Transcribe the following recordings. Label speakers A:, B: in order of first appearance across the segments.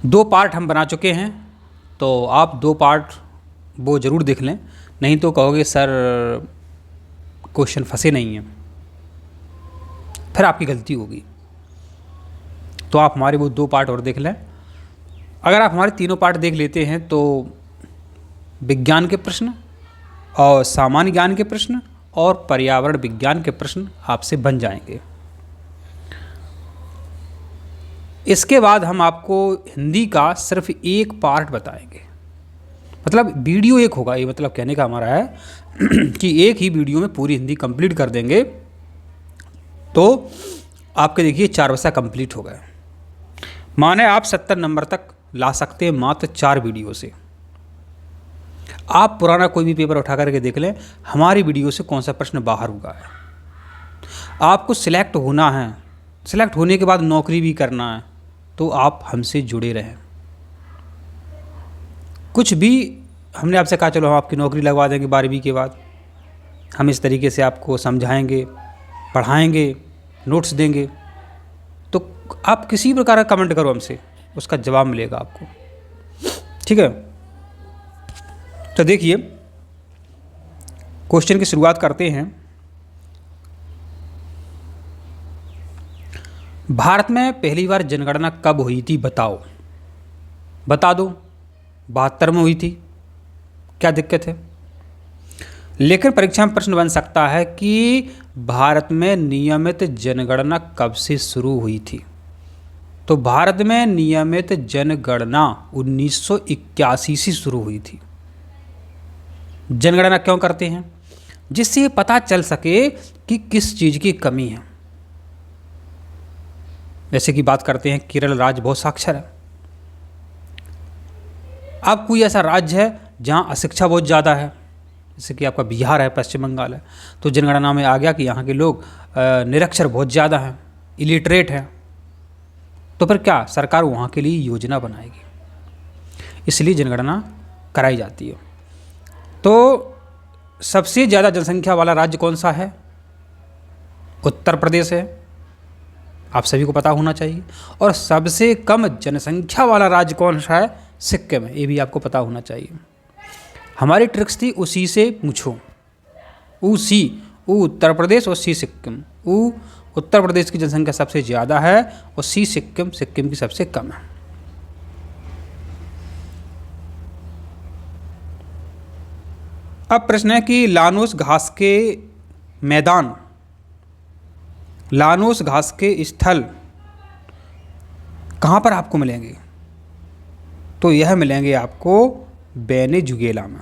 A: 2 part हम बना चुके हैं, तो आप 2 पार्ट वो ज़रूर देख लें, नहीं तो कहोगे सर क्वेश्चन फंसे नहीं हैं, फिर आपकी गलती होगी। तो आप हमारे वो 2 पार्ट और देख लें। अगर आप हमारे तीनों पार्ट देख लेते हैं तो विज्ञान के प्रश्न और सामान्य ज्ञान के प्रश्न और पर्यावरण विज्ञान के प्रश्न आपसे बन जाएंगे। इसके बाद हम आपको हिंदी का सिर्फ एक पार्ट बताएंगे, मतलब वीडियो एक होगा, ये मतलब कहने का हमारा है कि एक ही वीडियो में पूरी हिंदी कंप्लीट कर देंगे। तो आपके देखिए 4 विषय कंप्लीट हो गए, माने आप 70 नंबर तक ला सकते हैं मात्र 4 वीडियो से। आप पुराना कोई भी पेपर उठा करके देख लें, हमारी वीडियो से कौन सा प्रश्न बाहर हुआ है। आपको सिलेक्ट होना है, सिलेक्ट होने के बाद नौकरी भी करना है, तो आप हमसे जुड़े रहें। कुछ भी हमने आपसे कहा चलो हम आपकी नौकरी लगवा देंगे 12वीं के बाद, हम इस तरीके से आपको समझाएंगे, पढ़ाएंगे, नोट्स देंगे, तो आप किसी प्रकार का कमेंट करो हमसे, उसका जवाब मिलेगा आपको, ठीक है। तो देखिए क्वेश्चन की शुरुआत करते हैं। भारत में पहली बार जनगणना कब हुई थी बताओ। बता दो, 72 में हुई थी, क्या दिक्कत है। लेकिन परीक्षा में प्रश्न बन सकता है कि भारत में नियमित जनगणना कब से शुरू हुई थी। तो भारत में नियमित जनगणना 1981 से शुरू हुई थी। जनगणना क्यों करते हैं? जिससे पता चल सके कि किस चीज़ की कमी है। जैसे कि बात करते हैं केरल राज्य बहुत साक्षर है। अब कोई ऐसा राज्य है जहाँ अशिक्षा बहुत ज़्यादा है, जैसे कि आपका बिहार है, पश्चिम बंगाल है, तो जनगणना में आ गया कि यहाँ के लोग निरक्षर बहुत ज़्यादा हैं, इलिटरेट हैं, तो फिर क्या सरकार वहाँ के लिए योजना बनाएगी, इसलिए जनगणना कराई जाती है। तो सबसे ज़्यादा जनसंख्या वाला राज्य कौन सा है? उत्तर प्रदेश है, आप सभी को पता होना चाहिए। और सबसे कम जनसंख्या वाला राज्य कौन सा है? सिक्किम है, ये भी आपको पता होना चाहिए। हमारी ट्रिक्स थी उसी से पूछो, सी उत्तर प्रदेश और सी सिक्किम। उत्तर प्रदेश की जनसंख्या सबसे ज़्यादा है और सी सिक्किम की सबसे कम है। अब प्रश्न है कि लानोस घास के मैदान, लानोस घास के स्थल कहाँ पर आपको मिलेंगे? तो यह मिलेंगे आपको वेनेजुएला में।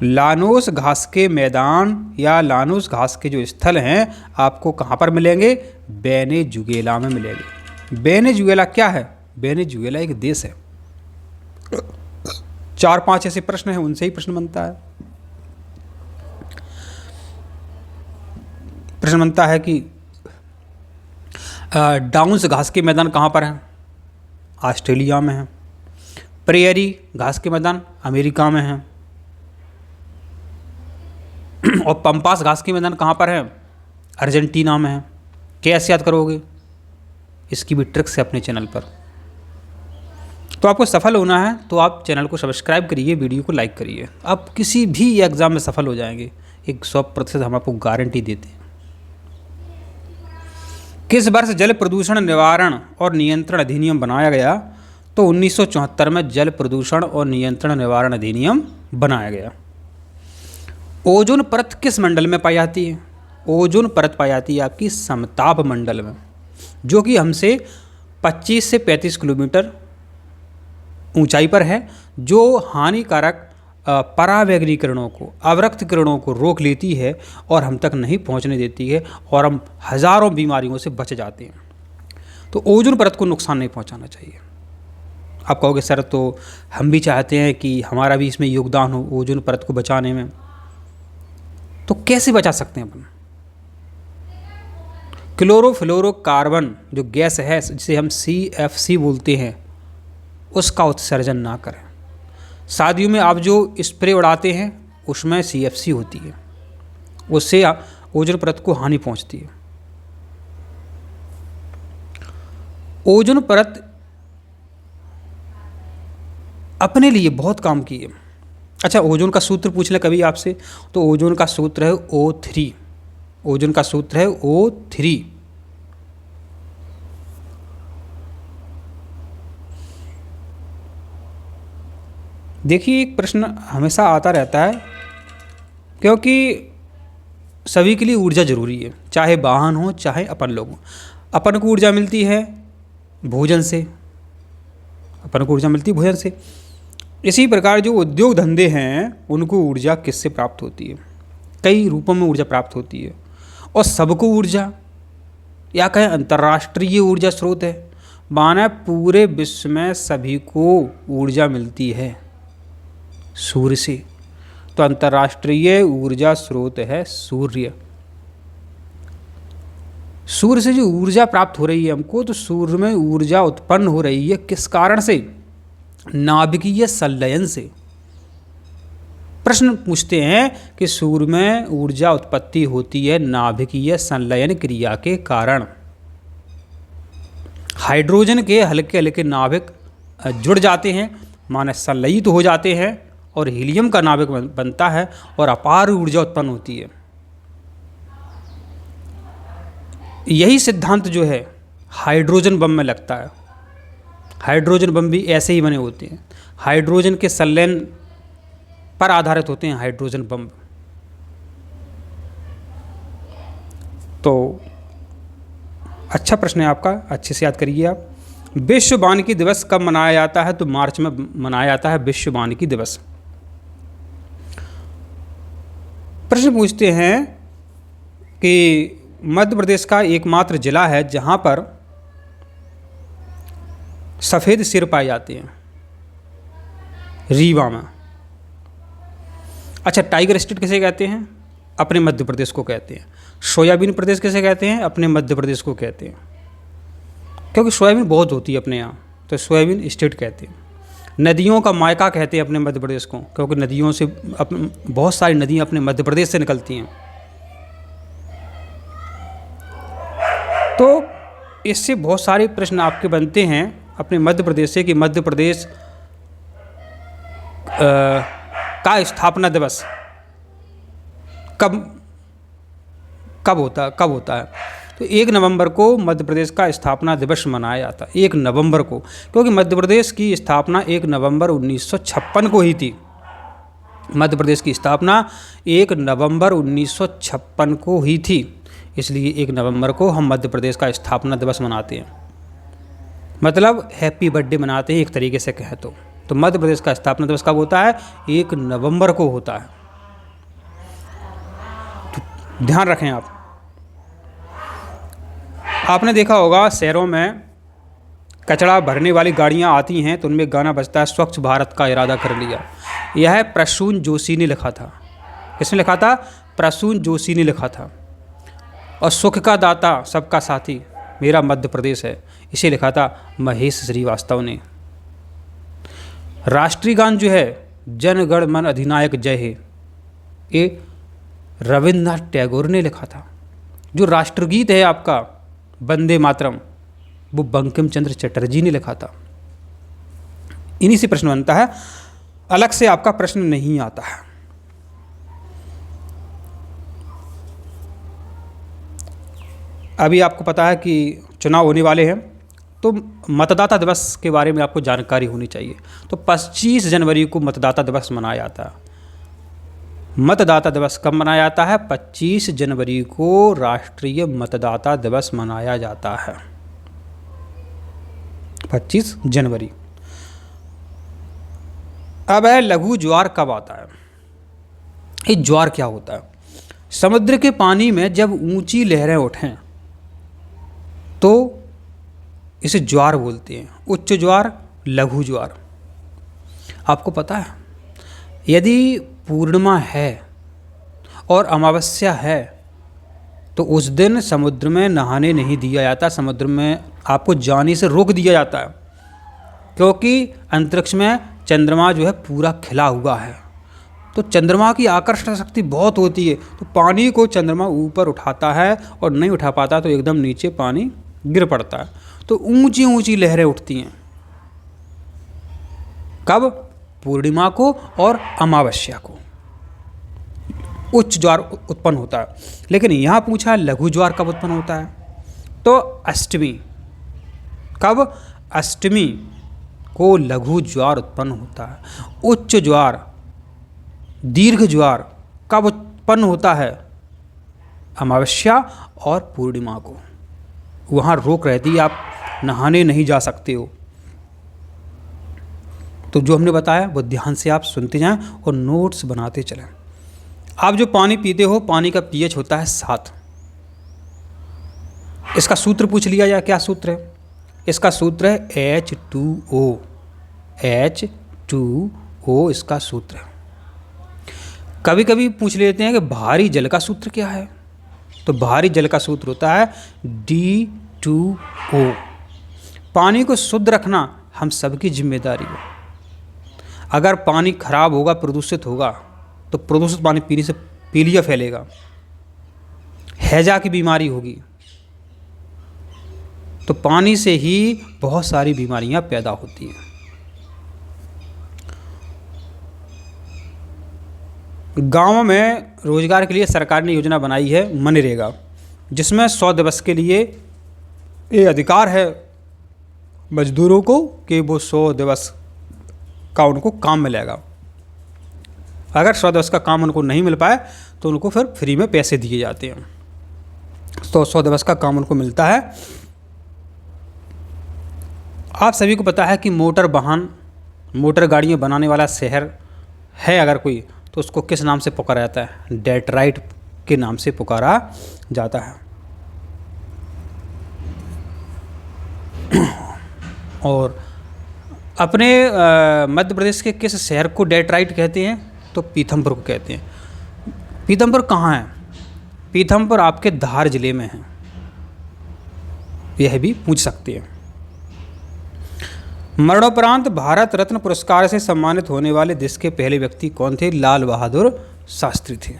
A: लानोस घास के मैदान या लानोस घास के जो स्थल हैं आपको कहाँ पर मिलेंगे? वेनेजुएला में मिलेंगे। वेनेजुएला क्या है? वेनेजुएला एक देश है। 4-5 ऐसे प्रश्न हैं, उनसे ही प्रश्न बनता है। प्रश्न बनता है कि डाउन्स घास के मैदान कहाँ पर हैं? ऑस्ट्रेलिया में है। प्रेयरी घास के मैदान अमेरिका में है। और पंपास घास के मैदान कहाँ पर है? अर्जेंटीना में है। कैसे याद करोगे? इसकी भी ट्रिक्स है अपने चैनल पर। तो आपको सफल होना है तो आप चैनल को सब्सक्राइब करिए, वीडियो को लाइक करिए। आप किसी भी एग्ज़ाम में सफल हो जाएंगे, 100% हम आपको गारंटी देते हैं। किस वर्ष जल प्रदूषण निवारण और नियंत्रण अधिनियम बनाया गया? तो 1974 में जल प्रदूषण और नियंत्रण निवारण अधिनियम बनाया गया। ओजोन परत किस मंडल में पाई जाती है? ओजोन परत पाई जाती है आपकी समताप मंडल में, जो कि हमसे 25 से 35 किलोमीटर ऊंचाई पर है, जो हानिकारक परावैंगनी किरणों को, अवरक्त किरणों को रोक लेती है और हम तक नहीं पहुंचने देती है, और हम हज़ारों बीमारियों से बच जाते हैं। तो ओजोन परत को नुकसान नहीं पहुंचाना चाहिए। आप कहोगे सर तो हम भी चाहते हैं कि हमारा भी इसमें योगदान हो ओजोन परत को बचाने में, तो कैसे बचा सकते हैं अपन? क्लोरोफ्लोरोकार्बन जो गैस है जिसे हम CFC बोलते हैं, उसका उत्सर्जन ना करें। शादियों में आप जो स्प्रे उड़ाते हैं उसमें CFC होती है, उससे ओजोन परत को हानि पहुंचती है। ओजोन परत अपने लिए बहुत काम की है। अच्छा, ओजोन का सूत्र पूछ ले कभी आपसे, तो ओजोन का सूत्र है O3। ओजोन का सूत्र है O3। देखिए, एक प्रश्न हमेशा आता रहता है, क्योंकि सभी के लिए ऊर्जा ज़रूरी है, चाहे वाहन हो चाहे अपन लोग हों। अपन को ऊर्जा मिलती है भोजन से, अपन को ऊर्जा मिलती है भोजन से। इसी प्रकार जो उद्योग धंधे हैं उनको ऊर्जा किससे प्राप्त होती है? कई रूपों में ऊर्जा प्राप्त होती है, और सबको ऊर्जा या कहें अंतर्राष्ट्रीय ऊर्जा स्रोत है, माना पूरे विश्व में सभी को ऊर्जा मिलती है सूर्य से। तो अंतर्राष्ट्रीय ऊर्जा स्रोत है सूर्य। सूर्य से जो ऊर्जा प्राप्त हो रही है हमको, तो सूर्य में ऊर्जा उत्पन्न हो रही है किस कारण से? नाभिकीय संलयन से। प्रश्न पूछते हैं कि सूर्य में ऊर्जा उत्पत्ति होती है नाभिकीय संलयन क्रिया के कारण। हाइड्रोजन के हल्के हल्के नाभिक जुड़ जाते हैं, माने संलयित तो हो जाते हैं, और हीलियम का नाभिक बनता है और अपार ऊर्जा उत्पन्न होती है। यही सिद्धांत जो है हाइड्रोजन बम में लगता है। हाइड्रोजन बम भी ऐसे ही बने होते हैं, हाइड्रोजन के संलयन पर आधारित होते हैं हाइड्रोजन बम। तो अच्छा प्रश्न है आपका, अच्छे से याद करिए आप। विश्व वानिकी दिवस कब मनाया जाता है? तो मार्च में मनाया जाता है विश्व वानिकी दिवस। प्रश्न पूछते हैं कि मध्य प्रदेश का एकमात्र जिला है जहां पर सफ़ेद सिर पाए जाते हैं, रीवा में। अच्छा, टाइगर स्टेट किसे कहते हैं? अपने मध्य प्रदेश को कहते हैं। सोयाबीन प्रदेश किसे कहते हैं? अपने मध्य प्रदेश को कहते हैं, क्योंकि सोयाबीन बहुत होती है अपने यहाँ, तो सोयाबीन स्टेट कहते हैं। नदियों का मायका कहते हैं अपने मध्य प्रदेश को, क्योंकि नदियों से बहुत सारी नदियाँ अपने मध्य प्रदेश से निकलती हैं। तो इससे बहुत सारे प्रश्न आपके बनते हैं अपने मध्य प्रदेश से, कि मध्य प्रदेश का स्थापना दिवस कब होता है? तो 1 नवंबर को मध्य प्रदेश का स्थापना दिवस मनाया जाता है, 1 नवंबर को, क्योंकि मध्य प्रदेश की स्थापना 1 नवंबर 1956 को ही थी। मध्य प्रदेश की स्थापना 1 नवंबर 1956 को ही थी, इसलिए 1 नवंबर को हम मध्य प्रदेश का स्थापना दिवस मनाते हैं, मतलब हैप्पी बर्थडे मनाते हैं एक तरीके से कहें तो मध्य प्रदेश का स्थापना दिवस कब होता है? 1 नवंबर को होता है। तो ध्यान रखें आप। आपने देखा होगा शहरों में कचरा भरने वाली गाड़ियां आती हैं तो उनमें गाना बजता है, स्वच्छ भारत का इरादा कर लिया। यह प्रसून जोशी ने लिखा था। किसने लिखा था? प्रसून जोशी ने लिखा था। और सुख का दाता सबका साथी मेरा मध्य प्रदेश है, इसे लिखा था महेश श्रीवास्तव ने। राष्ट्रीय गान जो है जन गण मन अधिनायक जय हे, ये रविन्द्रनाथ टैगोर ने लिखा था। जो राष्ट्रगीत है आपका वंदे मातरम, वो बंकिम चंद्र चटर्जी ने लिखा था। इन्हीं से प्रश्न बनता है, अलग से आपका प्रश्न नहीं आता है। अभी आपको पता है कि चुनाव होने वाले हैं, तो मतदाता दिवस के बारे में आपको जानकारी होनी चाहिए। तो 25 जनवरी को मतदाता दिवस मनाया जाता है। मतदाता दिवस कब मनाया जाता है? 25 जनवरी को राष्ट्रीय मतदाता दिवस मनाया जाता है, 25 जनवरी। अब है लघु ज्वार कब आता है? ये ज्वार क्या होता है? समुद्र के पानी में जब ऊंची लहरें उठें तो इसे ज्वार बोलते हैं। उच्च ज्वार, लघु ज्वार। आपको पता है, यदि पूर्णिमा है और अमावस्या है तो उस दिन समुद्र में नहाने नहीं दिया जाता, समुद्र में आपको जाने से रोक दिया जाता है, क्योंकि अंतरिक्ष में चंद्रमा जो है पूरा खिला हुआ है। तो चंद्रमा की आकर्षण शक्ति बहुत होती है, तो पानी को चंद्रमा ऊपर उठाता है और नहीं उठा पाता तो एकदम नीचे पानी गिर पड़ता है। तो ऊंची ऊंची लहरें उठती हैं। कब? पूर्णिमा को और अमावस्या को उच्च ज्वार उत्पन्न होता है। लेकिन यहाँ पूछा है लघु ज्वार कब उत्पन्न होता है, तो अष्टमी। कब? अष्टमी को लघु ज्वार उत्पन्न होता है। उच्च ज्वार, दीर्घ ज्वार कब उत्पन्न होता है? अमावस्या और पूर्णिमा को। वहाँ रोक रहती है, आप नहाने नहीं जा सकते हो। तो जो हमने बताया वो ध्यान से आप सुनते जाएं और नोट्स बनाते चलें। आप जो पानी पीते हो, पानी का पीएच होता है 7। इसका सूत्र पूछ लिया जाए, क्या सूत्र है? इसका सूत्र है H2O। H2O इसका सूत्र है। कभी कभी पूछ लेते हैं कि भारी जल का सूत्र क्या है, तो भारी जल का सूत्र होता है D2O। पानी को शुद्ध रखना हम सबकी जिम्मेदारी है। अगर पानी खराब होगा, प्रदूषित होगा, तो प्रदूषित पानी पीने से पीलिया फैलेगा, हैजा की बीमारी होगी। तो पानी से ही बहुत सारी बीमारियां पैदा होती हैं। गाँव में रोजगार के लिए सरकार ने योजना बनाई है मनरेगा, जिसमें 100 दिवस के लिए ये अधिकार है मजदूरों को कि वो 100 दिवस का उनको काम मिलेगा। अगर 100 दिवस का काम उनको नहीं मिल पाए तो उनको फिर फ्री में पैसे दिए जाते हैं। तो 100 दिवस का काम उनको मिलता है। आप सभी को पता है कि मोटर वाहन, मोटर गाड़ियाँ बनाने वाला शहर है अगर कोई, तो उसको किस नाम से पुकारा जाता है? डेट्राइट के नाम से पुकारा जाता है। और अपने मध्य प्रदेश के किस शहर को डेट्राइट कहते हैं? तो पीथमपुर को कहते हैं। पीथमपुर कहाँ है? पीथमपुर आपके धार जिले में है। यह भी पूछ सकते हैं। मरणोपरांत भारत रत्न पुरस्कार से सम्मानित होने वाले देश के पहले व्यक्ति कौन थे? लाल बहादुर शास्त्री थे।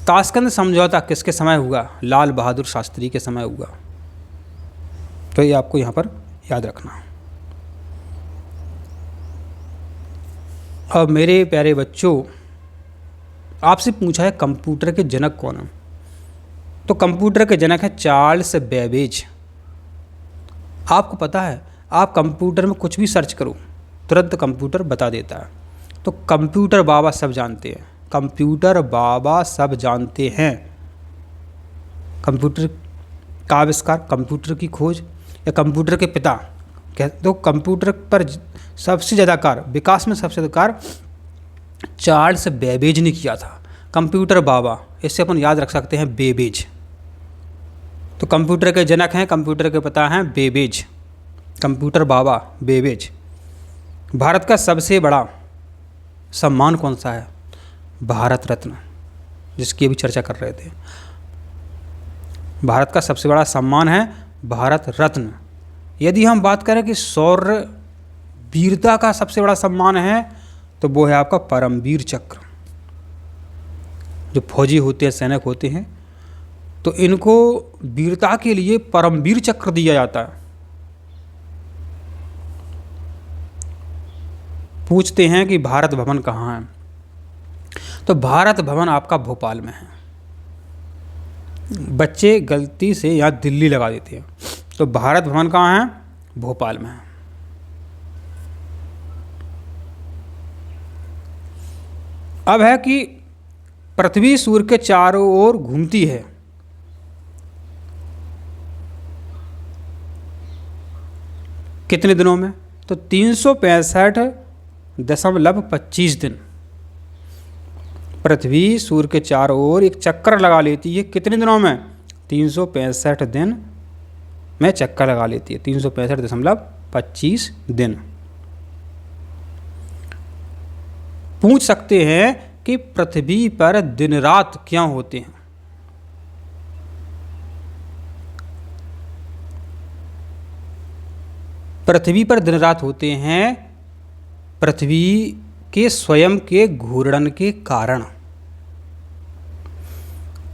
A: ताशकंद समझौता किसके समय हुआ? लाल बहादुर शास्त्री के समय हुआ। तो ये आपको यहाँ पर याद रखना। अब मेरे प्यारे बच्चों, आपसे पूछा है कंप्यूटर के जनक कौन है? तो कंप्यूटर के जनक है चार्ल्स बेबेज। आपको पता है, आप कंप्यूटर में कुछ भी सर्च करो तुरंत कंप्यूटर बता देता है। तो कंप्यूटर बाबा सब जानते हैं। कंप्यूटर बाबा सब जानते हैं। कंप्यूटर का आविष्कार, कंप्यूटर की खोज या कंप्यूटर के पिता कहते, तो कंप्यूटर पर सबसे ज़्यादा कार्य, विकास में सबसे ज़्यादा कार्य चार्ल्स बेबेज ने किया था। कंप्यूटर बाबा, इससे अपन याद रख सकते हैं बेबेज। तो कंप्यूटर के जनक हैं, कंप्यूटर के पिता हैं बेबेज। कंप्यूटर बाबा बेबेज। भारत का सबसे बड़ा सम्मान कौन सा है? भारत रत्न, जिसकी अभी चर्चा कर रहे थे। भारत का सबसे बड़ा सम्मान है भारत रत्न। यदि हम बात करें कि शौर्य वीरता का सबसे बड़ा सम्मान है, तो वो है आपका परमवीर चक्र। जो फौजी होते हैं, सैनिक होते हैं, तो इनको वीरता के लिए परमवीर चक्र दिया जाता है। पूछते हैं कि भारत भवन कहाँ है? तो भारत भवन आपका भोपाल में है। बच्चे गलती से यहाँ दिल्ली लगा देते हैं, तो भारत भवन कहाँ है? भोपाल में है। अब है कि पृथ्वी सूर्य के चारों ओर घूमती है। कितने दिनों में? तो 365.25 दिन पृथ्वी सूर्य के चारों ओर एक चक्कर लगा लेती है। कितने दिनों में? 365 दिन में चक्कर लगा लेती है। 365.25 दिन। पूछ सकते हैं कि पृथ्वी पर दिन रात क्यों होते हैं? पृथ्वी पर दिन रात होते हैं पृथ्वी के स्वयं के घूर्णन के कारण।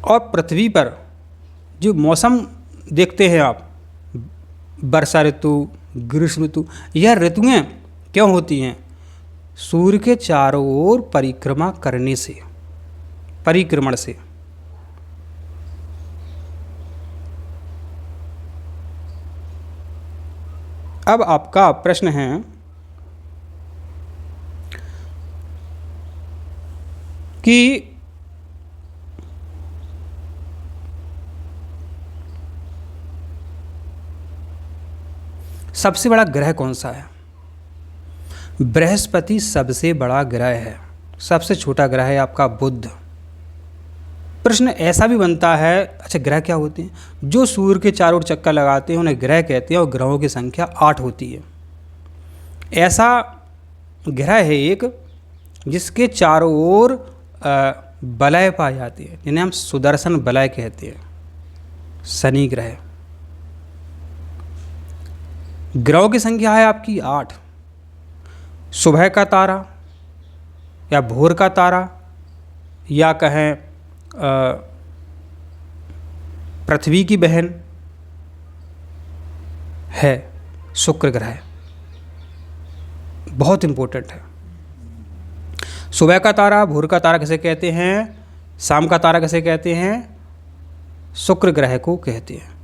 A: और पृथ्वी पर जो मौसम देखते हैं आप, वर्षा ऋतु, ग्रीष्म ऋतु, यह ऋतुएं क्यों होती हैं? सूर्य के चारों ओर परिक्रमा करने से, परिक्रमण से। अब आपका प्रश्न है कि सबसे बड़ा ग्रह कौन सा है? बृहस्पति सबसे बड़ा ग्रह है, सबसे छोटा ग्रह है आपका बुध। प्रश्न ऐसा भी बनता है, अच्छा ग्रह क्या होते हैं? जो सूर्य के चारों ओर चक्कर लगाते हैं उन्हें ग्रह कहते हैं, और ग्रहों की संख्या 8 होती है। ऐसा ग्रह है एक जिसके चारों ओर वलय पाई जाती है, जिन्हें हम सुदर्शन वलय कहते हैं, शनि ग्रह। ग्रहों की संख्या है आपकी 8। सुबह का तारा या भोर का तारा या कहें पृथ्वी की बहन है शुक्र ग्रह, बहुत इंपॉर्टेंट है। सुबह का तारा, भोर का तारा किसे कहते हैं? शाम का तारा किसे कहते हैं? शुक्र ग्रह को कहते हैं।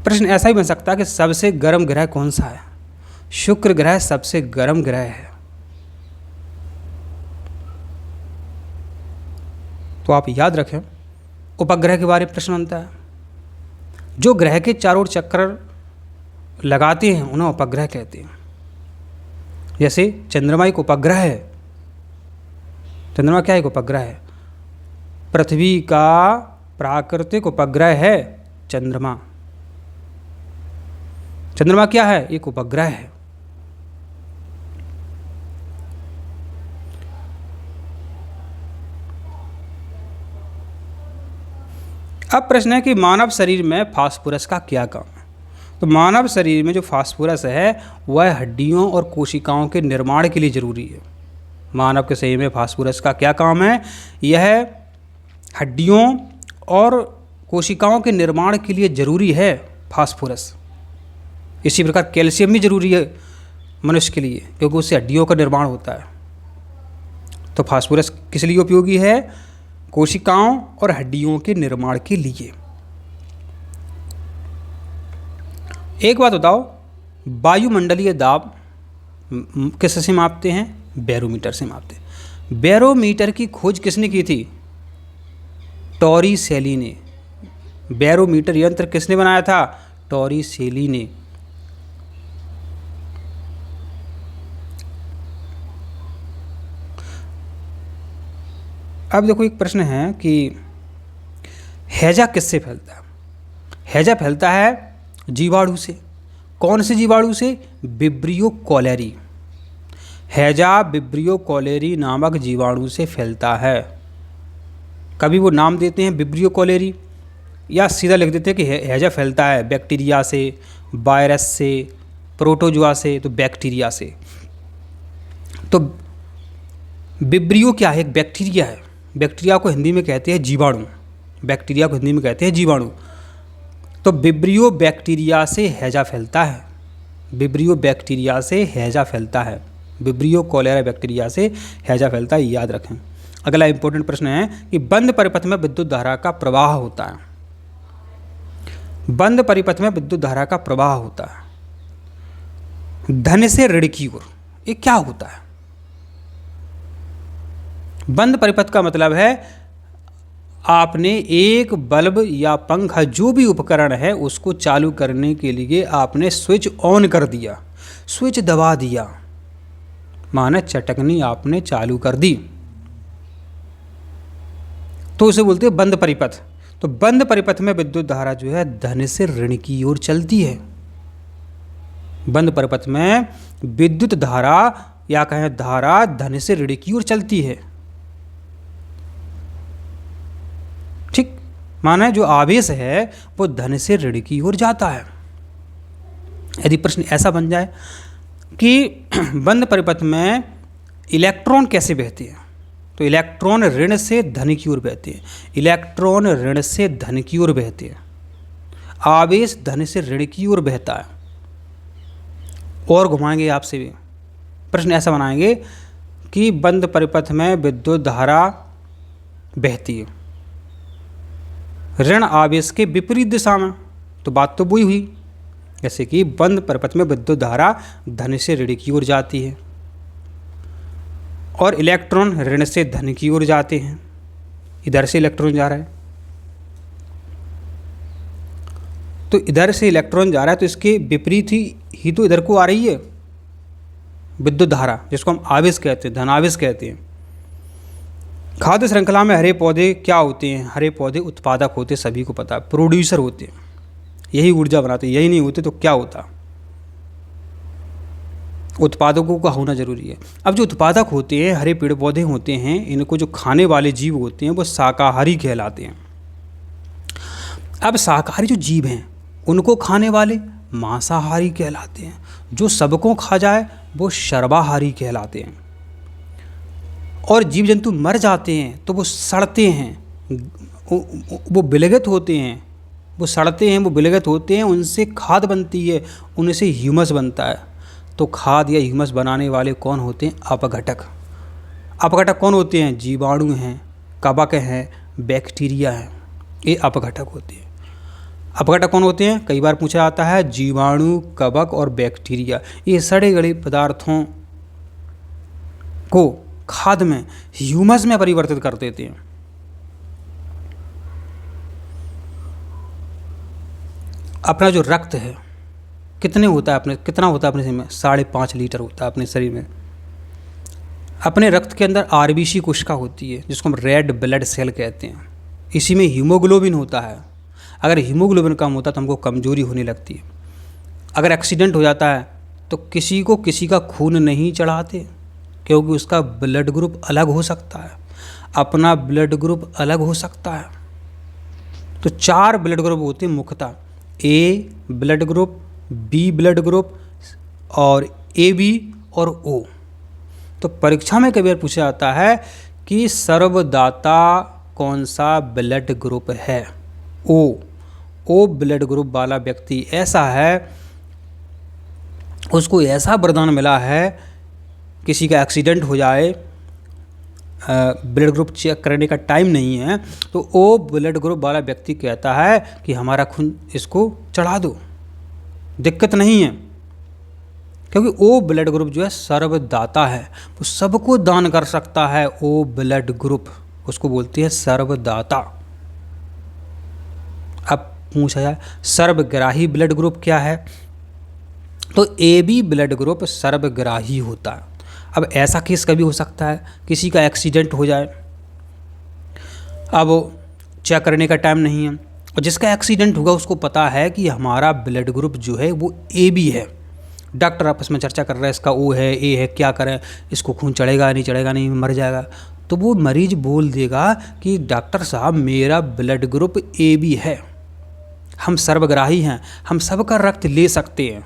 A: प्रश्न ऐसा ही बन सकता है कि सबसे गर्म ग्रह कौन सा है? शुक्र ग्रह सबसे गर्म ग्रह है। तो आप याद रखें, उपग्रह के बारे में प्रश्न बनता है। जो ग्रह के चारों ओर चक्कर लगाते हैं उन्हें उपग्रह कहते हैं। जैसे चंद्रमा एक उपग्रह है। चंद्रमा क्या एक उपग्रह है? पृथ्वी का प्राकृतिक उपग्रह है चंद्रमा। चंद्रमा क्या है? एक उपग्रह है। अब प्रश्न है कि मानव शरीर में फास्फोरस का क्या काम है? तो मानव शरीर में जो फास्फोरस है वह हड्डियों और कोशिकाओं के निर्माण के लिए ज़रूरी है। मानव के शरीर में फास्फोरस का क्या काम है? यह हड्डियों और कोशिकाओं के निर्माण के लिए ज़रूरी है फास्फोरस। इसी प्रकार कैल्शियम भी ज़रूरी है मनुष्य के लिए, क्योंकि उससे हड्डियों का निर्माण होता है। तो फास्फोरस किस लिए उपयोगी है? कोशिकाओं और हड्डियों के निर्माण के लिए। एक बात बताओ, वायुमंडलीय दाब किससे मापते हैं? बैरोमीटर से मापते हैं। बैरोमीटर की खोज किसने की थी? टॉरिसेली ने। बैरोमीटर यंत्र किसने बनाया था? टॉरिसेली ने। अब देखो एक प्रश्न है कि हैजा किससे फैलता है? हैजा फैलता है जीवाणु से। कौन से जीवाणु से? Vibrio cholerae. हैजा विब्रियो कॉलेरी नामक जीवाणु से फैलता है। कभी वो नाम देते हैं विब्रियो कॉलेरी, या सीधा लिख देते हैं कि हैजा फैलता है बैक्टीरिया से, वायरस से, प्रोटोजोआ से, तो बैक्टीरिया से। तो विब्रियो क्या है? एक बैक्टीरिया है। बैक्टीरिया को हिंदी में कहते हैं जीवाणु। बैक्टीरिया को हिंदी में कहते हैं जीवाणु। तो विब्रियो बैक्टीरिया से हैजा फैलता है। विब्रियो बैक्टीरिया से हैजा फैलता है। विब्रियो कॉलेरा बैक्टीरिया से हैजा फैलता है, याद रखें। अगला इंपॉर्टेंट प्रश्न है कि बंद परिपथ में विद्युत धारा का प्रवाह होता है। बंद परिपथ में विद्युत धारा का प्रवाह होता है धन से ऋण की ओर। ये क्या होता है? बंद परिपथ का मतलब है आपने एक बल्ब या पंखा, जो भी उपकरण है, उसको चालू करने के लिए आपने स्विच ऑन कर दिया, स्विच दबा दिया, माने चटकनी आपने चालू कर दी, तो उसे बोलते हैं बंद परिपथ। तो बंद परिपथ में विद्युत धारा जो है धन से ऋण की ओर चलती है। बंद परिपथ में विद्युत धारा या कहें धारा धन से ऋण की ओर चलती है। ठीक, माना जो आवेश है वो धन से ऋण की ओर जाता है। यदि प्रश्न ऐसा बन जाए कि बंद परिपथ में इलेक्ट्रॉन कैसे बहते हैं, तो इलेक्ट्रॉन ऋण से धन की ओर बहते हैं, इलेक्ट्रॉन ऋण से धन की ओर बहते हैं, आवेश धन से ऋण की ओर बहता है। और घुमाएंगे आपसे भी, प्रश्न ऐसा बनाएंगे कि बंद परिपथ में विद्युत धारा बहती है ऋण आवेश के विपरीत दिशा में, तो बात तो वही हुई, जैसे कि बंद परिपथ में विद्युत धारा धन से ऋण की ओर जाती है और इलेक्ट्रॉन ऋण से धन की ओर जाते हैं। इधर से इलेक्ट्रॉन जा रहा है, तो इधर से इलेक्ट्रॉन जा रहा है, तो इसके विपरीत ही तो इधर को आ रही है विद्युत धारा, जिसको हम आवेश कहते हैं, धनावेश कहते हैं। खाद्य श्रृंखला में हरे पौधे क्या होते हैं? हरे पौधे उत्पादक होते, सभी को पता है, प्रोड्यूसर होते हैं, यही ऊर्जा बनाते हैं। यही नहीं होते तो क्या होता? उत्पादकों का होना जरूरी है। अब जो उत्पादक होते हैं, हरे पेड़ पौधे होते हैं, इनको जो खाने वाले जीव होते हैं वो शाकाहारी कहलाते हैं। अब शाकाहारी जो जीव हैं उनको खाने वाले मांसाहारी कहलाते हैं, जो सबको खा जाए वो सर्वाहारी कहलाते हैं। और जीव जंतु मर जाते हैं तो वो सड़ते हैं, वो विलगित होते हैं, वो सड़ते हैं, वो विलगित होते हैं, उनसे खाद बनती है, उनसे ह्यूमस बनता है। तो खाद या ह्यूमस बनाने वाले कौन होते हैं? अपघटक। अपघटक कौन होते हैं? जीवाणु हैं, कवक हैं, बैक्टीरिया हैं, ये अपघटक होते हैं। अपघटक कौन होते हैं? कई बार पूछा जाता है, जीवाणु, कवक और बैक्टीरिया, ये सड़े गले पदार्थों को खाद में, ह्यूमस में परिवर्तित कर देते हैं। अपना जो रक्त है कितना होता है अपने शरीर में? 5.5 लीटर होता है अपने शरीर में। अपने रक्त के अंदर आरबीसी कोशिका होती है, जिसको हम रेड ब्लड सेल कहते हैं। इसी में हीमोग्लोबिन होता है। अगर हीमोग्लोबिन कम होता है तो हमको कमजोरी होने लगती है। अगर एक्सीडेंट हो जाता है तो किसी को किसी का खून नहीं चढ़ाते, क्योंकि उसका ब्लड ग्रुप अलग हो सकता है, अपना ब्लड ग्रुप अलग हो सकता है। तो 4 ब्लड ग्रुप होते हैं मुख्यतः, A blood group, B blood group और ए बी और ओ। तो परीक्षा में कई बार पूछा जाता है कि सर्वदाता कौन सा ब्लड ग्रुप है? ओ ब्लड ग्रुप वाला व्यक्ति ऐसा है, उसको ऐसा वरदान मिला है, किसी का एक्सीडेंट हो जाए, ब्लड ग्रुप चेक करने का टाइम नहीं है, तो ओ ब्लड ग्रुप वाला व्यक्ति कहता है कि हमारा खून इसको चढ़ा दो, दिक्कत नहीं है। क्योंकि ओ ब्लड ग्रुप जो है सर्वदाता है, वो सबको दान कर सकता है। ओ ब्लड ग्रुप उसको बोलते हैं सर्वदाता। अब पूछा जाए सर्वग्राही ब्लड ग्रुप क्या है, तो ए बी ब्लड ग्रुप सर्वग्राही होता है। अब ऐसा केस कभी हो सकता है, किसी का एक्सीडेंट हो जाए, अब चेक करने का टाइम नहीं है, और जिसका एक्सीडेंट होगा उसको पता है कि हमारा ब्लड ग्रुप जो है वो ए बी है। डॉक्टर आपस में चर्चा कर रहा है, इसका ओ है, ए है, क्या करें, इसको खून चढ़ेगा नहीं चढ़ेगा, नहीं मर जाएगा। तो वो मरीज बोल देगा कि डॉक्टर साहब मेरा ब्लड ग्रुप ए बी है, हम सर्वग्राही हैं, हम सबका रक्त ले सकते हैं।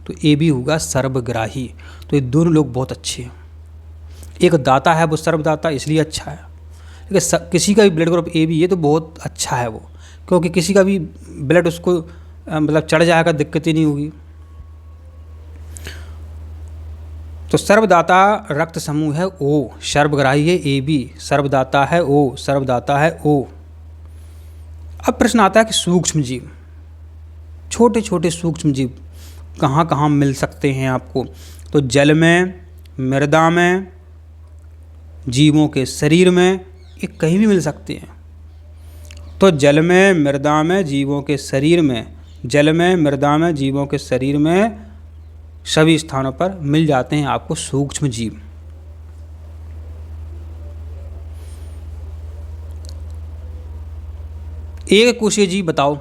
A: तो ए बी होगा सर्वग्राही। तो ये दोनों लोग बहुत अच्छे हैं। एक दाता है वो सर्वदाता, इसलिए अच्छा है। लेकिन किसी का भी ब्लड ग्रुप ए बी है तो बहुत अच्छा है वो, क्योंकि किसी का भी ब्लड उसको मतलब चढ़ जाएगा, दिक्कत ही नहीं होगी। तो सर्वदाता रक्त समूह है ओ, सर्वग्राही है ए बी, सर्वदाता है ओ, सर्वदाता है ओ। अब प्रश्न आता है कि सूक्ष्म जीव, छोटे छोटे सूक्ष्म जीव कहाँ कहाँ मिल सकते हैं आपको? तो जल में, मृदा में, जीवों के शरीर में, ये कहीं भी मिल सकते हैं। तो जल में, मृदा में, जीवों के शरीर में, जल में, मृदा में, जीवों के शरीर में, सभी स्थानों पर मिल जाते हैं आपको सूक्ष्म जीव। एक कोशीय जीव बताओ।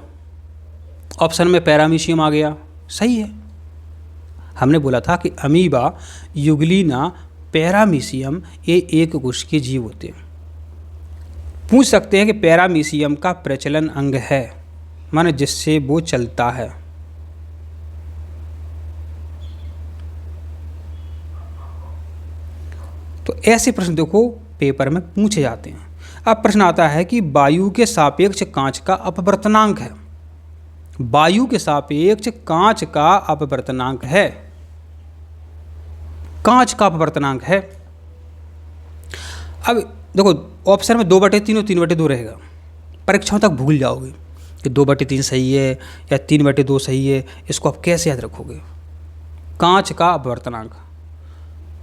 A: ऑप्शन में पैरामीशियम आ गया, सही है। हमने बोला था कि अमीबा, युगलीना, पैरामीशियम ये एक कोशिकीय जीव होते हैं। पूछ सकते हैं कि पैरामीशियम का प्रचलन अंग है, माने जिससे वो चलता है। तो ऐसे प्रश्न देखो पेपर में पूछे जाते हैं। अब प्रश्न आता है कि वायु के सापेक्ष कांच का अपवर्तनांक है। वायु के सापेक्ष कांच का अपवर्तनांक है, कांच का अपवर्तनांक है। अब देखो ऑप्शन में 2/3 और 3/2 रहेगा, परीक्षाओं तक भूल जाओगे कि 2/3 सही है या 3/2 सही है, इसको आप कैसे याद रखोगे। कांच का अपवर्तनांक,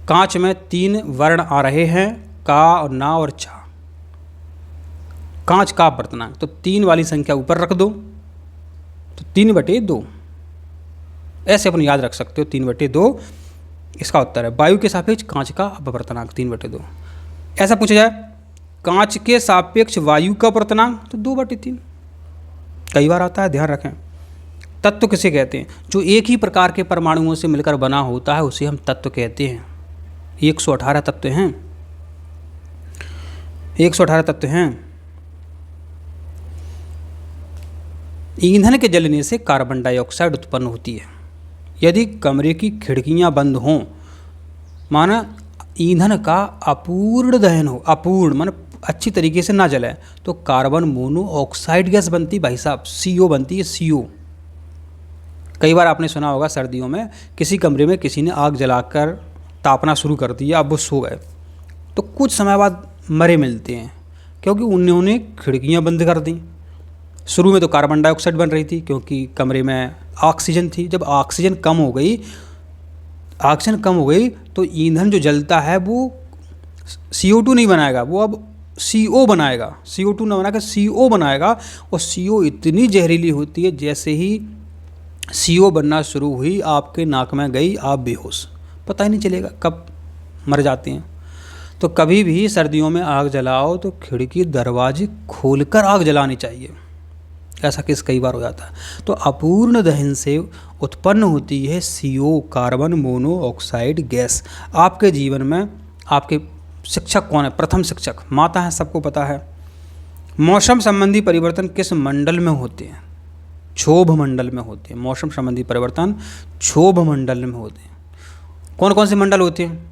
A: कांच में 3 वर्ण आ रहे हैं, का और ना और चा। कांच का अपवर्तनांक, तो 3 वाली संख्या ऊपर रख दो तो 3/2, ऐसे अपन याद रख सकते हो। 3/2 इसका उत्तर है। वायु के सापेक्ष कांच का अपवर्तनांक 3/2। ऐसा पूछा जाए कांच के सापेक्ष वायु का अपवर्तनांक तो 2/3, कई बार आता है, ध्यान रखें। तत्व किसे कहते हैं? जो एक ही प्रकार के परमाणुओं से मिलकर बना होता है उसे हम तत्व कहते हैं। 118 तत्व हैं, 118 तत्व हैं। ईंधन के जलने से कार्बन डाइऑक्साइड उत्पन्न होती है। यदि कमरे की खिड़कियां बंद हों, माना ईंधन का अपूर्ण दहन हो, अपूर्ण माना अच्छी तरीके से ना जले, तो कार्बन मोनोऑक्साइड गैस बनती, भाई साहब CO बनती है, CO। कई बार आपने सुना होगा सर्दियों में किसी कमरे में किसी ने आग जलाकर तापना शुरू कर दिया, अब वो सो गए तो कुछ समय बाद मरे मिलते हैं, क्योंकि उन्होंने खिड़कियां बंद कर दी। शुरू में तो कार्बन डाइऑक्साइड बन रही थी क्योंकि कमरे में ऑक्सीजन थी। जब ऑक्सीजन कम हो गई तो ईंधन जो जलता है वो CO2 नहीं बनाएगा, वो अब CO बनाएगा। CO2 ना बनाकर CO बनाएगा, और CO इतनी जहरीली होती है, जैसे ही CO बनना शुरू हुई आपके नाक में गई, आप बेहोश, पता ही नहीं चलेगा कब मर जाते हैं। तो कभी भी सर्दियों में आग जलाओ तो खिड़की दरवाजे खोलकर आग जलानी चाहिए। ऐसा केस कई बार हो जाता है। तो अपूर्ण दहन से उत्पन्न होती है CO, कार्बन मोनोऑक्साइड गैस। आपके जीवन में आपके शिक्षक कौन है? प्रथम शिक्षक माता है, सबको पता है। मौसम संबंधी परिवर्तन किस मंडल में होते हैं? क्षोभ मंडल में होते हैं। मौसम संबंधी परिवर्तन क्षोभ मंडल में होते हैं। कौन कौन से मंडल होते हैं?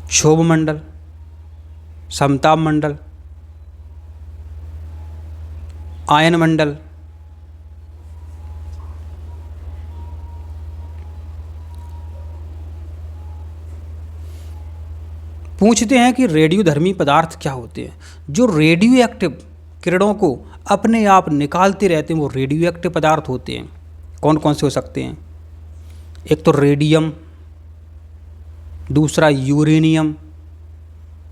A: क्षोभ मंडल, समताप मंडल, आयन मंडल। पूछते हैं कि रेडियोधर्मी पदार्थ क्या होते हैं? जो रेडियो एक्टिव किरणों को अपने आप निकालते रहते हैं वो रेडियो एक्टिव पदार्थ होते हैं। कौन कौन से हो सकते हैं? एक तो रेडियम, दूसरा यूरेनियम,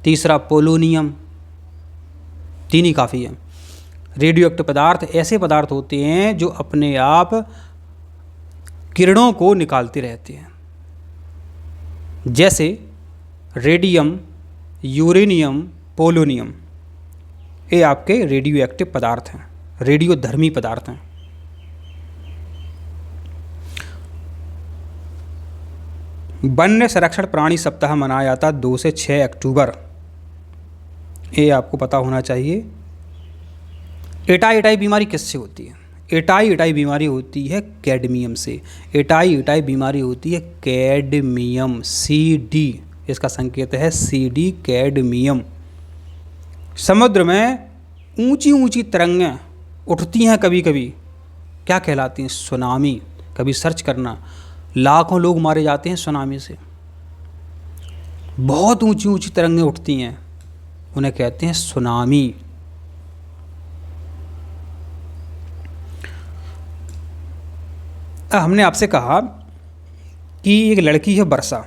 A: तीसरा पोलोनियम। 3 ही काफ़ी है। रेडियो एक्टिव पदार्थ ऐसे पदार्थ होते हैं जो अपने आप किरणों को निकालते रहते हैं, जैसे रेडियम, यूरेनियम, पोलोनियम। ये आपके रेडियो एक्टिव पदार्थ हैं, रेडियोधर्मी पदार्थ हैं। वन्य संरक्षण प्राणी सप्ताह मनाया जाता 2 से 6 अक्टूबर। ये आपको पता होना चाहिए। एटाई बीमारी किससे होती है? एटाई बीमारी होती है कैडमियम से। एटाई बीमारी होती है कैडमियम, CD, इसका संकेत है CD, कैडमियम। समुद्र में ऊंची ऊंची तरंगें उठती हैं कभी कभी, क्या कहलाती हैं? सुनामी। कभी सर्च करना, लाखों लोग मारे जाते हैं सुनामी से। बहुत ऊंची ऊंची तरंगें उठती हैं, उन्हें कहते हैं सुनामी। हमने आपसे कहा कि एक लड़की है वर्षा,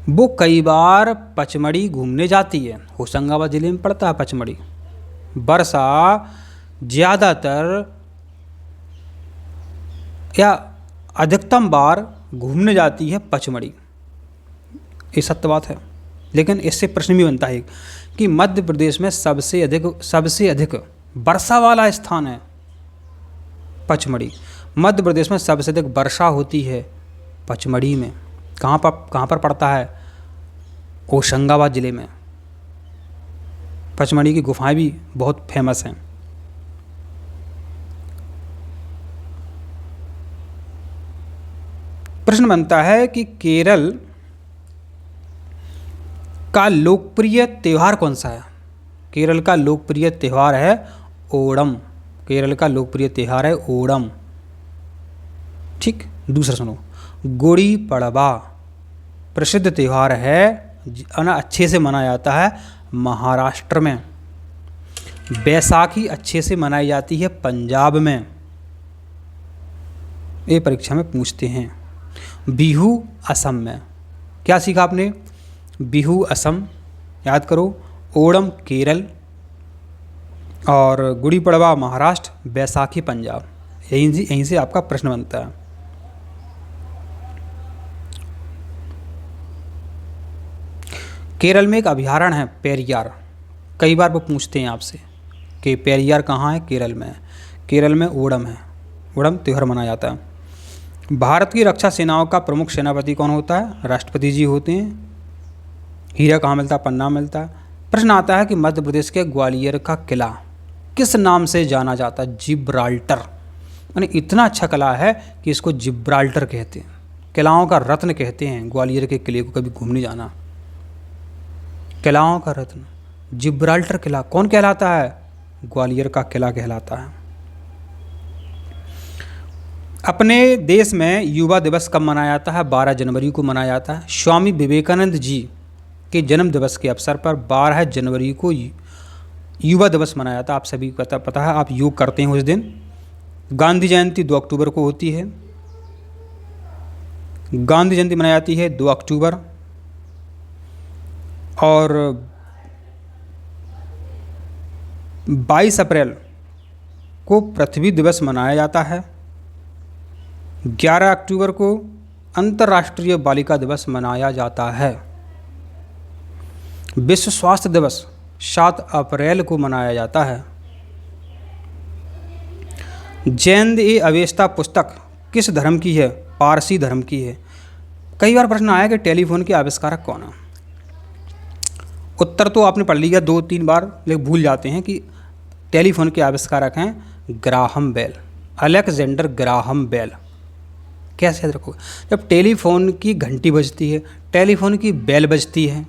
A: वो कई बार पचमढ़ी घूमने जाती है। होशंगाबाद ज़िले में पड़ता है पचमढ़ी। वर्षा ज़्यादातर या अधिकतम बार घूमने जाती है पचमढ़ी, ये सत्य बात है। लेकिन इससे प्रश्न भी बनता है कि मध्य प्रदेश में सबसे अधिक वर्षा वाला स्थान है पचमढ़ी। मध्य प्रदेश में सबसे अधिक वर्षा होती है पचमढ़ी में। कहाँ पर पड़ता है? होशंगाबाद ज़िले में। पचमढ़ी की गुफाएं भी बहुत फेमस हैं। प्रश्न बनता है कि केरल का लोकप्रिय त्यौहार कौन सा है। केरल का लोकप्रिय त्यौहार है ओणम। केरल का लोकप्रिय त्यौहार है ओणम। ठीक। दूसरा सुनो, गुड़ी पड़वा प्रसिद्ध त्यौहार है, अच्छे से मनाया जाता है महाराष्ट्र में। बैसाखी अच्छे से मनाई जाती है पंजाब में। ये परीक्षा में पूछते हैं। बिहू असम में। क्या सीखा आपने? बिहू असम याद करो, ओणम केरल और गुड़ी पड़वा महाराष्ट्र, बैसाखी पंजाब। यहीं से आपका प्रश्न बनता है। केरल में एक अभयारण्य है पेरियार। कई बार वो पूछते हैं आपसे कि पेरियार कहाँ है? केरल में है। केरल में ओणम है। ओणम त्यौहार मनाया जाता है। भारत की रक्षा सेनाओं का प्रमुख सेनापति कौन होता है? राष्ट्रपति जी होते हैं। हीरा कहाँ मिलता है? पन्ना मिलता है। प्रश्न आता है कि मध्य प्रदेश के ग्वालियर का किला किस नाम से जाना जाता है? जिब्राल्टर। यानी इतना अच्छा किला है कि इसको जिब्राल्टर कहते हैं। किलाओं का रत्न कहते हैं ग्वालियर के किले को। कभी घूमने जाना, किलाओं का रत्न जिब्राल्टर किला कौन कहलाता है? ग्वालियर का किला कहलाता है। अपने देश में युवा दिवस कब मनाया जाता है? 12 जनवरी को मनाया जाता है। स्वामी विवेकानंद जी के जन्म दिवस के अवसर पर 12 जनवरी को युवा दिवस मनाया जाता है। आप सभी को पता है, आप योग करते हैं उस दिन। गांधी जयंती 2 अक्टूबर को होती है। गांधी जयंती मनाई जाती है 2 अक्टूबर। और 22 अप्रैल को पृथ्वी दिवस मनाया जाता है। 11 अक्टूबर को अंतर्राष्ट्रीय बालिका दिवस मनाया जाता है। विश्व स्वास्थ्य दिवस 7 अप्रैल को मनाया जाता है। जैन ए अवेस्ता पुस्तक किस धर्म की है? पारसी धर्म की है। कई बार प्रश्न आया कि टेलीफोन के आविष्कारक कौन है? उत्तर तो आपने पढ़ लिया 2-3 बार, लेकिन भूल जाते हैं कि टेलीफोन के आविष्कारक हैं Graham Bell, Alexander Graham Bell. कैसे याद रखोगे? जब टेलीफोन की घंटी बजती है, टेलीफोन की बेल बजती है,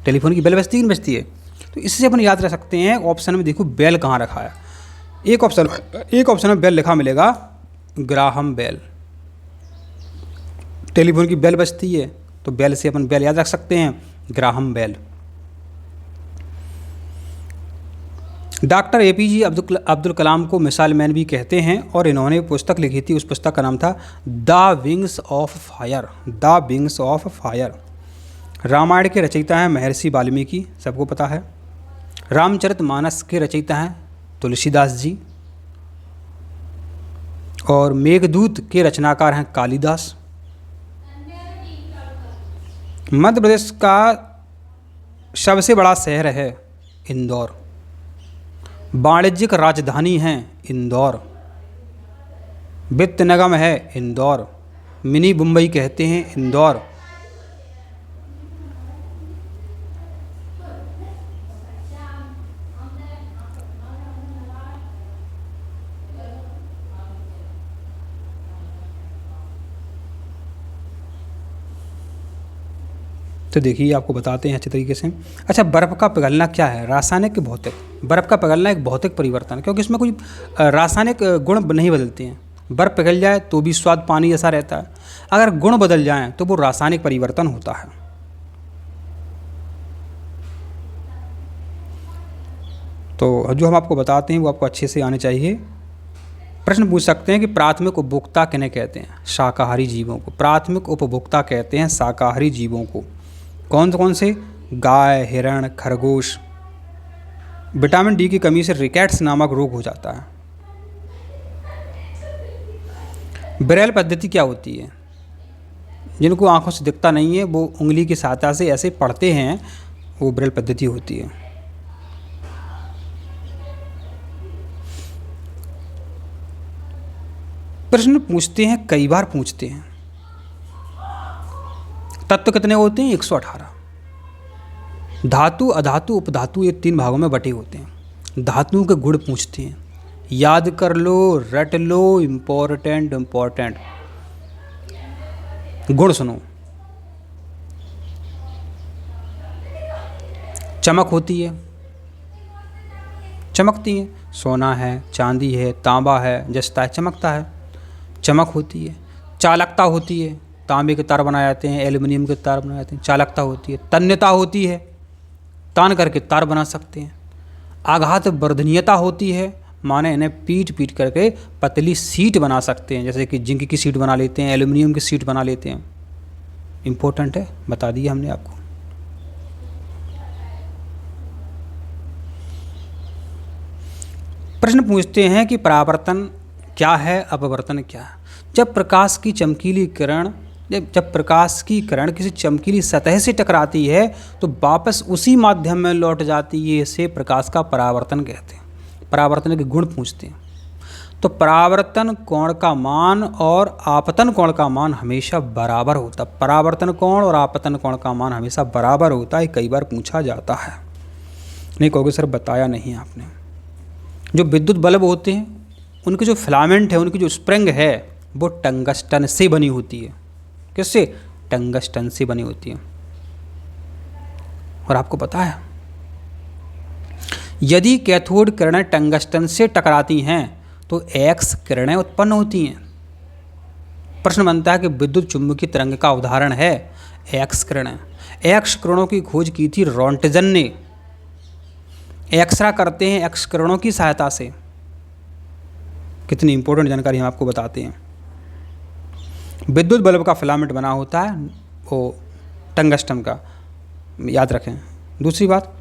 A: टेलीफोन की बेल बजती नहीं बजती है, तो इससे अपन याद रख सकते हैं। ऑप्शन में देखो बेल कहाँ रखा है। एक ऑप्शन में बेल लिखा मिलेगा, ग्राहम बेल। टेलीफोन की बेल बजती है तो बेल से अपन बेल याद रख सकते हैं, Graham Bell. Doctor APJ Abdul Kalam को मिसाइल मैन भी कहते हैं और इन्होंने पुस्तक लिखी थी। उस पुस्तक का नाम था the wings of fire. The wings of fire. Ramayana के रचयिता हैं महर्षि वाल्मीकि, सबको पता है। रामचरितमानस के रचयिता हैं तुलसीदास जी। और मेघदूत के रचनाकार हैं कालिदास। मध्य प्रदेश का सबसे बड़ा शहर है इंदौर। वाणिज्यिक राजधानी है इंदौर। वित्त निगम है इंदौर। मिनी मुंबई कहते हैं इंदौर। तो देखिए आपको बताते हैं अच्छे तरीके से। अच्छा, बर्फ़ का पिघलना क्या है? रासायनिक कि भौतिक? बर्फ़ का पिघलना एक भौतिक परिवर्तन है, क्योंकि इसमें कोई रासायनिक गुण नहीं बदलते हैं। बर्फ़ पिघल जाए तो भी स्वाद पानी जैसा रहता है, अगर गुण बदल जाएं तो वो रासायनिक परिवर्तन होता है। तो जो हम आपको बताते हैं वो आपको अच्छे से आने चाहिए। प्रश्न पूछ सकते हैं कि प्राथमिक उपभोक्ता किन्हें कहते हैं? शाकाहारी जीवों को प्राथमिक उपभोक्ता कहते हैं, शाकाहारी जीवों को। कौन कौन से? गाय, हिरण, खरगोश। विटामिन D की कमी से रिकेट्स नामक रोग हो जाता है। ब्रेल पद्धति क्या होती है? जिनको आंखों से दिखता नहीं है वो उंगली की सहायता से ऐसे पढ़ते हैं, वो ब्रेल पद्धति होती है। प्रश्न पूछते हैं, कई बार पूछते हैं। तत्व कितने होते हैं? 118। धातु, अधातु, उपधातु, ये 3 भागों में बटे होते हैं। धातुओं के गुण पूछते हैं, याद कर लो, रट लो, इम्पोर्टेंट। गुण सुनो। चमक होती है, चमकती है, सोना है, चांदी है, तांबा है, जचता है, चमकता है, चमक होती है। चालकता होती है, तांबे के तार बनाए जाते हैं, एल्युमिनियम के तार बनाए जाते हैं, चालकता होती है। तन्यता होती है, तान करके तार बना सकते हैं। आघात वर्धनीयता होती है, माने इन्हें पीट पीट करके पतली सीट बना सकते हैं, जैसे कि जिंक की सीट बना लेते हैं, एल्युमिनियम की सीट बना लेते हैं। इम्पोर्टेंट है, बता दिया हमने आपको। प्रश्न पूछते हैं कि परावर्तन क्या है, अपवर्तन क्या है। जब प्रकाश की चमकीली किरण जब प्रकाश की किरण किसी चमकीली सतह से टकराती है तो वापस उसी माध्यम में लौट जाती है, इसे प्रकाश का परावर्तन कहते हैं। परावर्तन के गुण पूछते हैं। तो परावर्तन कोण का मान और आपतन कोण का मान हमेशा बराबर होता है। परावर्तन कोण और आपतन कोण का मान हमेशा बराबर होता है, कई बार पूछा जाता है। नहीं कहोगे सर बताया नहीं आपने। जो विद्युत बल्ब होते हैं उनके जो फिलामेंट है, उनकी जो स्प्रिंग है वो टंगस्टन से बनी होती है। किससे? टंगस्टन से बनी होती है। और आपको पता है यदि कैथोड किरणें टंगस्टन से टकराती हैं तो एक्स किरणें उत्पन्न होती हैं। प्रश्न बनता है कि विद्युत चुम्बकीय तरंग का उदाहरण है एक्स किरणें। एक्स किरणों की खोज की थी रोंटजन ने। एक्सरा करते हैं एक्स किरणों की सहायता से। कितनी इंपॉर्टेंट जानकारी हम आपको बताते हैं। विद्युत बल्ब का फिलामेंट बना होता है वो टंगस्टन का, याद रखें। दूसरी बात,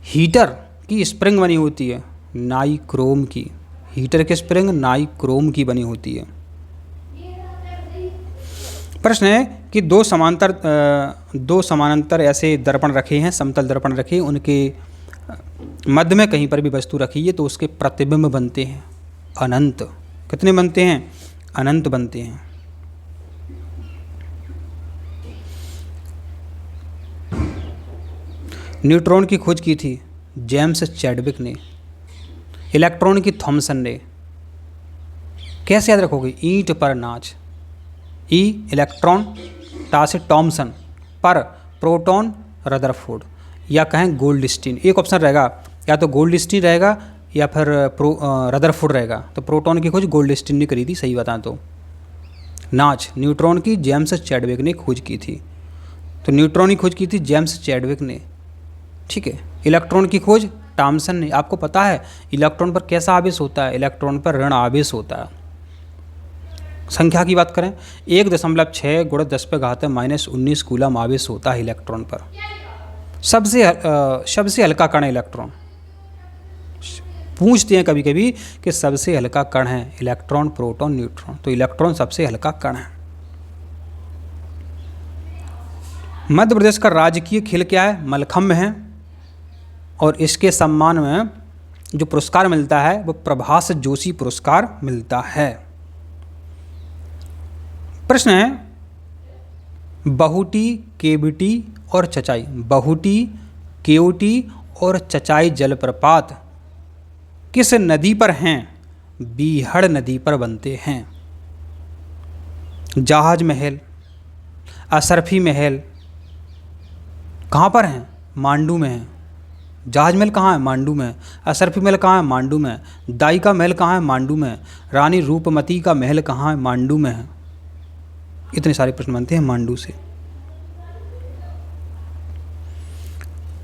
A: हीटर की स्प्रिंग बनी होती है नाइक्रोम की। हीटर की स्प्रिंग नाइक्रोम की बनी होती है। प्रश्न है कि दो समानांतर ऐसे दर्पण रखे हैं, समतल दर्पण रखे, उनके मध्य में कहीं पर भी वस्तु रखी है तो उसके प्रतिबिंब बनते हैं अनंत। कितने बनते हैं? अनंत बनते हैं। न्यूट्रॉन की खोज की थी जेम्स चैडविक ने। इलेक्ट्रॉन की थॉमसन ने। कैसे याद रखोगे? ईंट पर नाच। ई इलेक्ट्रॉन, टा से टॉमसन, पर प्रोटॉन रदरफोर्ड, या कहें गोल्डस्टीन। एक ऑप्शन रहेगा, या तो गोल्डस्टीन रहेगा या फिर रदरफोर्ड रहेगा। तो प्रोटॉन की खोज गोल्डस्टीन ने करी थी, सही बताएं तो। नाच न्यूट्रॉन की जेम्स चैडविक ने खोज की थी। तो न्यूट्रॉन की खोज की थी जेम्स चैडविक ने, ठीक है। इलेक्ट्रॉन की खोज टॉमसन ने। आपको पता है इलेक्ट्रॉन पर कैसा आवेश होता है? इलेक्ट्रॉन पर ऋण आवेश होता है। संख्या की बात करें 1.6 × 10⁻⁻19 कूलम आवेश होता है इलेक्ट्रॉन पर। सबसे हल्का कण है इलेक्ट्रॉन। पूछते हैं कभी कभी कि सबसे हल्का कण है इलेक्ट्रॉन, प्रोटॉन, न्यूट्रॉन। तो इलेक्ट्रॉन सबसे हल्का कण है। मध्य प्रदेश का राजकीय खेल क्या है? मलखम्ब है। और इसके सम्मान में जो पुरस्कार मिलता है वो प्रभास जोशी पुरस्कार मिलता है। प्रश्न है बहुटी, केवटी और चचाई। बहुटी, केवटी और चचाई जलप्रपात किस नदी पर हैं? बीहड़ नदी पर बनते हैं। जहाज महल, असरफी महल कहाँ पर हैं? मांडू में है। जहाज महल कहाँ है? मांडू में है। असरफी महल कहाँ है? मांडू में है। दाई का महल कहाँ है? मांडू में है। रानी रूपमती का महल कहाँ है? मांडू में है। इतने सारे प्रश्न बनते हैं मांडू से।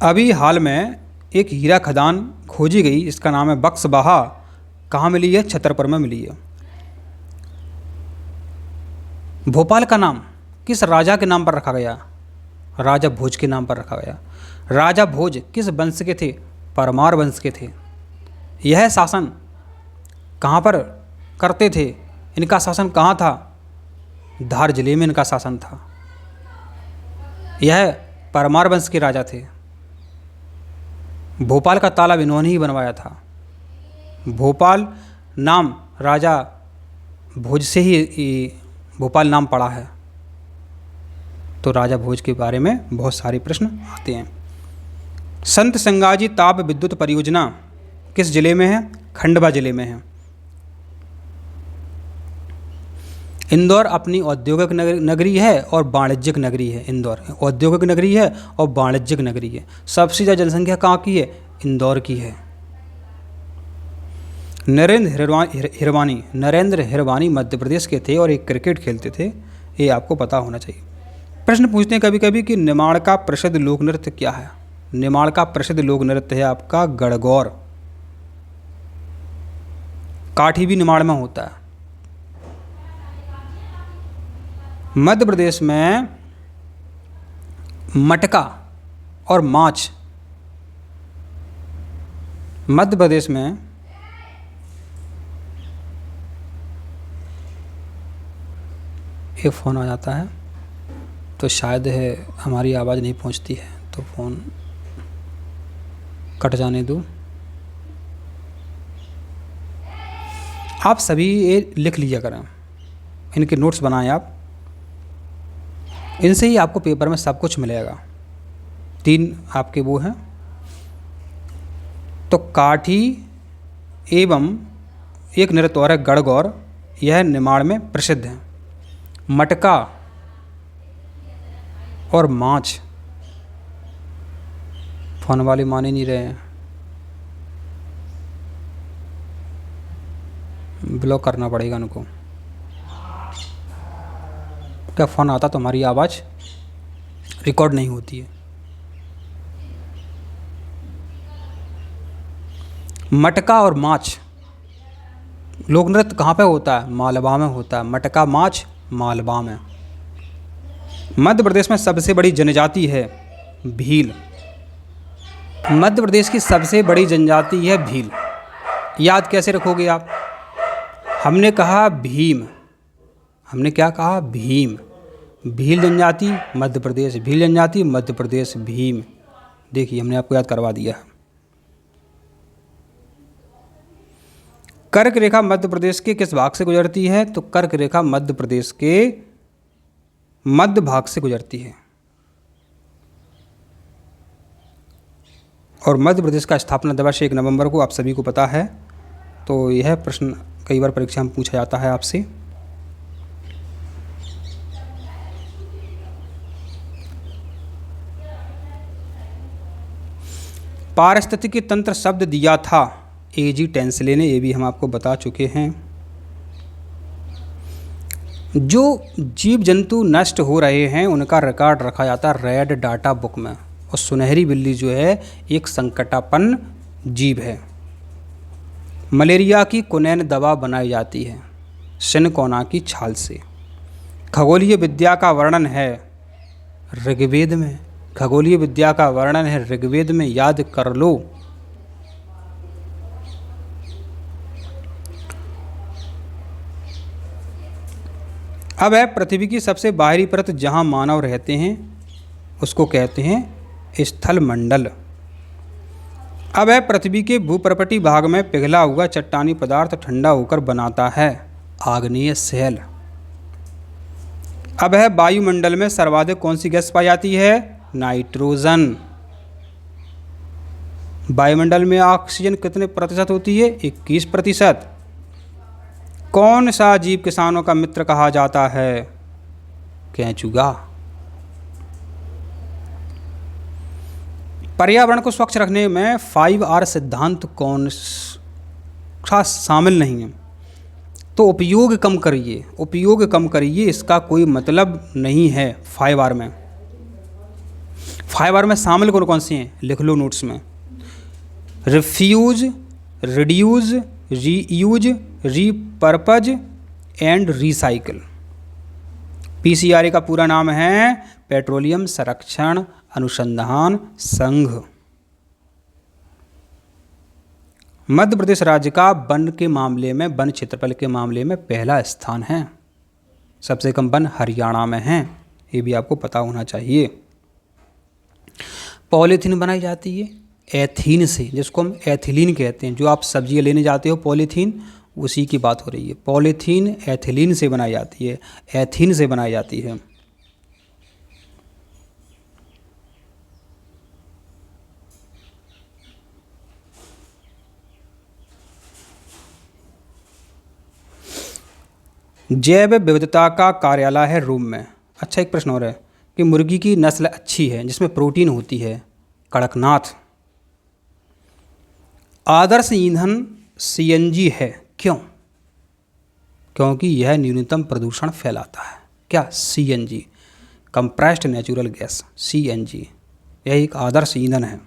A: अभी हाल में एक हीरा खदान खोजी गई, इसका नाम है बक्सबाहा। कहाँ मिली है? छतरपुर में मिली है। भोपाल का नाम किस राजा के नाम पर रखा गया? राजा भोज के नाम पर रखा गया। राजा भोज किस वंश के थे? परमार वंश के थे। यह शासन कहाँ पर करते थे? इनका शासन कहाँ था? धार जिले में इनका शासन था। यह परमार वंश के राजा थे। भोपाल का तालाब इन्होंने ही बनवाया था। भोपाल नाम राजा भोज से ही भोपाल नाम पड़ा है। तो राजा भोज के बारे में बहुत सारे प्रश्न आते हैं। संत संगाजी ताप विद्युत परियोजना किस जिले में है? खंडवा जिले में है। इंदौर अपनी औद्योगिक नगरी है और वाणिज्यिक नगरी है। इंदौर औद्योगिक नगरी है और वाणिज्यिक नगरी है। सबसे ज़्यादा जनसंख्या कहाँ की है? इंदौर की है। नरेंद्र हिरवानी मध्य प्रदेश के थे और एक क्रिकेट खेलते थे, ये आपको पता होना चाहिए। प्रश्न पूछते हैं कभी कभी कि निमाड़ का प्रसिद्ध लोक नृत्य क्या है? निमाड़ का प्रसिद्ध लोक नृत्य है आपका गणगौर। काठी भी निमाड़ में होता है। मध्य प्रदेश में मटका और माछ, मध्य प्रदेश में एक फ़ोन आ जाता है तो शायद है हमारी आवाज़ नहीं पहुंचती है, तो फ़ोन कट जाने दो। आप सभी ये लिख लीजिए करें, इनके नोट्स बनाएं आप, इनसे ही आपको पेपर में सब कुछ मिलेगा। 3 आपके वो हैं, तो काठी एवं एक नृत्य और है गणगौर, यह निमाड़ में प्रसिद्ध है। मटका और माछ, फोन वाले मान ही नहीं रहे हैं, ब्लॉक करना पड़ेगा उनको। क्या फ़ोन आता तो हमारी आवाज़ रिकॉर्ड नहीं होती है। मटका और माछ लोक नृत्य कहाँ पे होता है? मालवा में होता है। मटका माछ मालवा में। मध्य प्रदेश में सबसे बड़ी जनजाति है भील। मध्य प्रदेश की सबसे बड़ी जनजाति है भील। याद कैसे रखोगे आप? हमने कहा भीम, हमने क्या कहा? भीम। भील जनजाति मध्य प्रदेश, भील जनजाति मध्य प्रदेश, भीम। देखिए हमने आपको याद करवा दिया। कर्क रेखा मध्य प्रदेश के किस भाग से गुजरती है? तो कर्क रेखा मध्य प्रदेश के मध्य भाग से गुजरती है। और मध्य प्रदेश का स्थापना दिवस 1 नवंबर को आप सभी को पता है। तो यह प्रश्न कई बार परीक्षा में पूछा जाता है आपसे। पारिस्थितिकी तंत्र शब्द दिया था एजी टेंसले ने, ये भी हम आपको बता चुके हैं। जो जीव जंतु नष्ट हो रहे हैं उनका रिकॉर्ड रखा जाता है रेड डाटा बुक में, और सुनहरी बिल्ली जो है एक संकटापन्न जीव है। मलेरिया की कुनैन दवा बनाई जाती है सिनकोना की छाल से। खगोलीय विद्या का वर्णन है ऋग्वेद में। खगोलीय विद्या का वर्णन है ऋग्वेद में, याद कर लो। अब है पृथ्वी की सबसे बाहरी परत जहां मानव रहते हैं उसको कहते हैं स्थल मंडल। अब है पृथ्वी के भूपर्पटी भाग में पिघला हुआ चट्टानी पदार्थ ठंडा होकर बनाता है आग्नेय शेल। अब है वायुमंडल में सर्वाधिक कौन सी गैस पाई जाती है? नाइट्रोजन। वायुमंडल में ऑक्सीजन कितने प्रतिशत होती है? 21%। कौन सा जीव किसानों का मित्र कहा जाता है? केंचुआ। पर्यावरण को स्वच्छ रखने में 5R सिद्धांत कौन सा शामिल नहीं है? तो उपयोग कम करिए, उपयोग कम करिए, इसका कोई मतलब नहीं है 5R में। 5R में शामिल कौन कौन से हैं? लिख लो नोट्स में। Refuse, reduce, reuse, repurpose and recycle. PCRA का पूरा नाम है पेट्रोलियम संरक्षण अनुसंधान संघ। मध्य प्रदेश राज्य का वन के मामले में, वन क्षेत्रफल के मामले में पहला स्थान है। सबसे कम वन हरियाणा में है, ये भी आपको पता होना चाहिए। पॉलीथीन बनाई जाती है एथीन से, जिसको हम एथिलीन कहते हैं। जो आप सब्जियां लेने जाते हो पॉलीथीन, उसी की बात हो रही है। पॉलीथीन एथिलीन से बनाई जाती है, एथीन से बनाई जाती है। जैव विविधता का कार्यालय है रोम में। अच्छा, एक प्रश्न और है कि मुर्गी की नस्ल अच्छी है जिसमें प्रोटीन होती है, कड़कनाथ। आदर्श ईंधन सीएनजी है, क्यों? क्योंकि यह न्यूनतम प्रदूषण फैलाता है। क्या? CNG, compressed natural gas, CNG, यह एक आदर्श ईंधन है।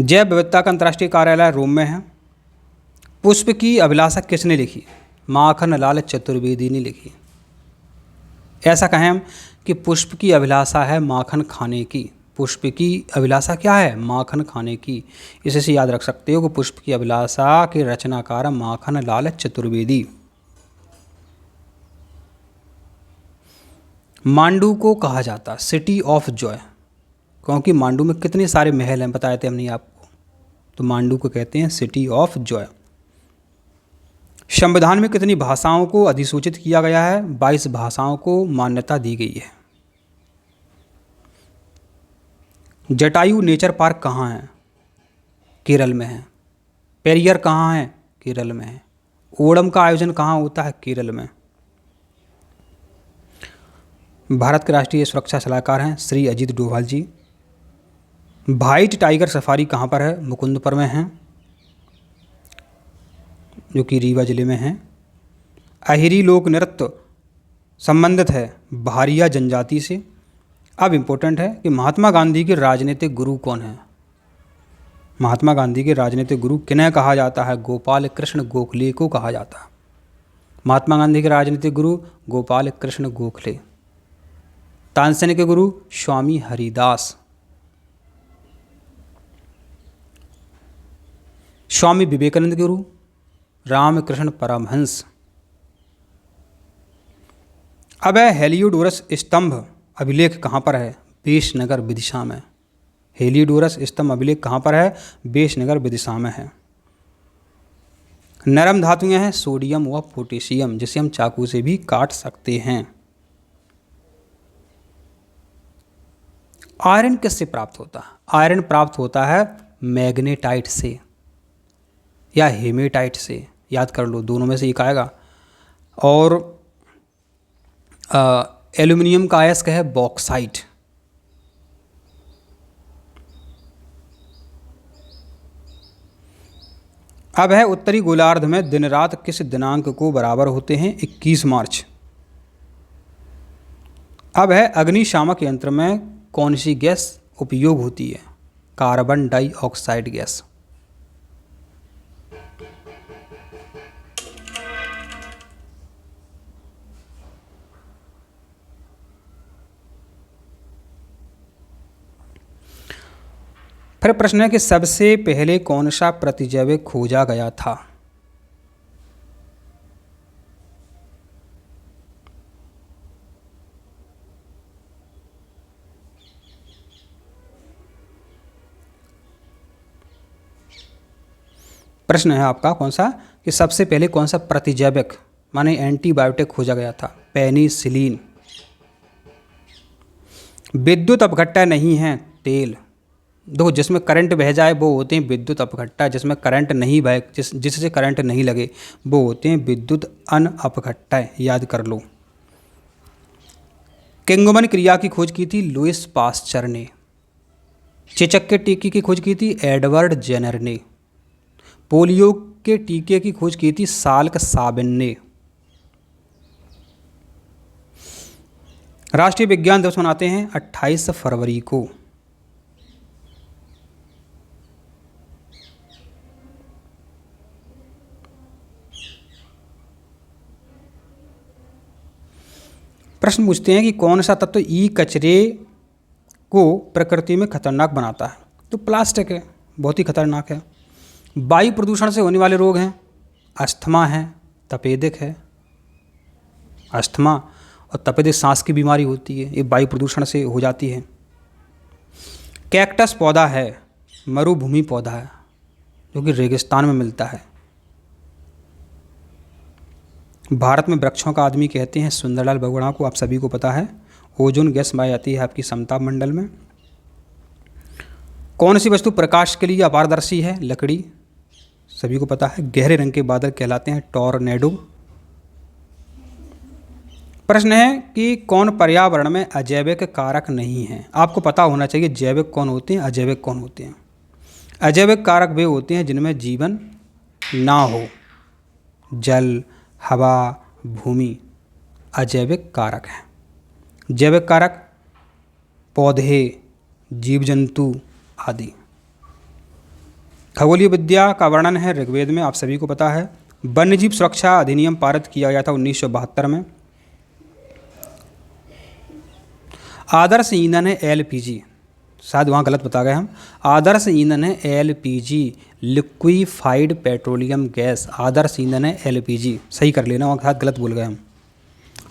A: जैव विविधता का अंतर्राष्ट्रीय कार्यालय रोम में है। पुष्प की अभिलाषा किसने लिखी? माखन लाल चतुर्वेदी ने लिखी। ऐसा कहें हम कि पुष्प की अभिलाषा है माखन खाने की। पुष्प की अभिलाषा क्या है? माखन खाने की। इसे से याद रख सकते हो कि पुष्प की अभिलाषा के रचनाकार माखन लाल चतुर्वेदी। मांडू को कहा जाता सिटी ऑफ जॉय, क्योंकि मांडू में कितने सारे महल हैं बताए थे हमने आपको, तो मांडू को कहते हैं सिटी ऑफ जॉय। संविधान में कितनी भाषाओं को अधिसूचित किया गया है? 22 भाषाओं को मान्यता दी गई है। जटायु नेचर पार्क कहाँ है? केरल में है। पेरियर कहाँ है? केरल में है। ओणम का आयोजन कहाँ होता है? केरल में। भारत के राष्ट्रीय सुरक्षा सलाहकार हैं श्री अजीत डोभाल जी। व्हाइट टाइगर सफारी कहाँ पर है? मुकुंदपुर में है, जो कि रीवा जिले में है। अहिरी लोक नृत्य संबंधित है भारिया जनजाति से। अब इम्पोर्टेंट है कि महात्मा गांधी के राजनीतिक गुरु कौन है? महात्मा गांधी के राजनीतिक गुरु किन्हें कहा जाता है? गोपाल कृष्ण गोखले को कहा जाता है। महात्मा गांधी के राजनीतिक गुरु गोपाल कृष्ण गोखले। तानसेन के गुरु स्वामी हरिदास। स्वामी विवेकानंद के गुरु रामकृष्ण परमहंस। अब है हेलियोडोरस स्तंभ अभिलेख कहाँ पर है? बेशनगर विदिशा में। हेलियोडोरस स्तंभ अभिलेख कहाँ पर है? बेशनगर विदिशा में है। नरम धातुएं हैं सोडियम व पोटेशियम, जिसे हम चाकू से भी काट सकते हैं। आयरन किससे प्राप्त होता है? आयरन प्राप्त होता है मैग्नेटाइट से या हेमेटाइट से, याद कर लो, दोनों में से एक आएगा। और एल्यूमिनियम का अयस्क है बॉक्साइट। अब है उत्तरी गोलार्ध में दिन रात किस दिनांक को बराबर होते हैं? 21 मार्च। अब है अग्निशामक यंत्र में कौन सी गैस उपयोग होती है? Carbon dioxide gas. फिर प्रश्न है कि सबसे पहले कौन सा प्रतिजैविक खोजा गया था? प्रश्न है आपका कौन सा कि सबसे पहले कौन सा प्रतिजैविक माने एंटीबायोटिक खोजा गया था? पेनिसिलिन। विद्युत अपघट्य नहीं है तेल। देखो, जिसमें करंट बह जाए वो होते हैं विद्युत अपघट्य, जिसमें करंट नहीं बहे, जिससे करंट नहीं लगे वो होते हैं विद्युत अनअपघट्य। याद कर लो। किंगमन क्रिया की खोज की थी लुईस पास्चर ने। चेचक के टीके की खोज की थी एडवर्ड जेनर ने। पोलियो के टीके की खोज की थी साल्क साबिन ने। राष्ट्रीय विज्ञान दिवस मनाते हैं 28 फरवरी को। प्रश्न पूछते हैं कि कौन सा तत्व ई कचरे को प्रकृति में खतरनाक बनाता है? तो प्लास्टिक है, बहुत ही खतरनाक है। वायु प्रदूषण से होने वाले रोग हैं अस्थमा है, तपेदिक है। अस्थमा और तपेदिक सांस की बीमारी होती है, ये वायु प्रदूषण से हो जाती है। कैक्टस पौधा है, मरुभूमि पौधा है जो कि रेगिस्तान में मिलता है। भारत में वृक्षों का आदमी कहते हैं सुंदरलाल बगुड़ा को, आप सभी को पता है। ओजोन गैस पाई जाती है आपकी समताप मंडल में। कौन सी वस्तु प्रकाश के लिए अपारदर्शी है? लकड़ी, सभी को पता है। गहरे रंग के बादल कहलाते हैं टॉर्नेडो। प्रश्न है कि कौन पर्यावरण में अजैविक कारक नहीं है। आपको पता होना चाहिए जैविक कौन होते हैं, अजैविक कौन होते हैं। अजैविक कारक वे होते हैं जिनमें जीवन ना हो, जल, हवा, भूमि अजैविक कारक हैं। जैविक कारक पौधे, जीव जंतु आदि। खगोलीय विद्या का वर्णन है ऋग्वेद में, आप सभी को पता है। वन्यजीव सुरक्षा अधिनियम पारित किया गया था 1972 में। आदर्श ईंधन है एलपीजी, शायद वहाँ गलत बता गए हम। आदर्श ईंधन है एलपीजी, लिक्विफाइड पेट्रोलियम गैस। आदर्श ईंधन है एलपीजी, सही कर लेना, वहाँ शायद गलत बोल गए हम।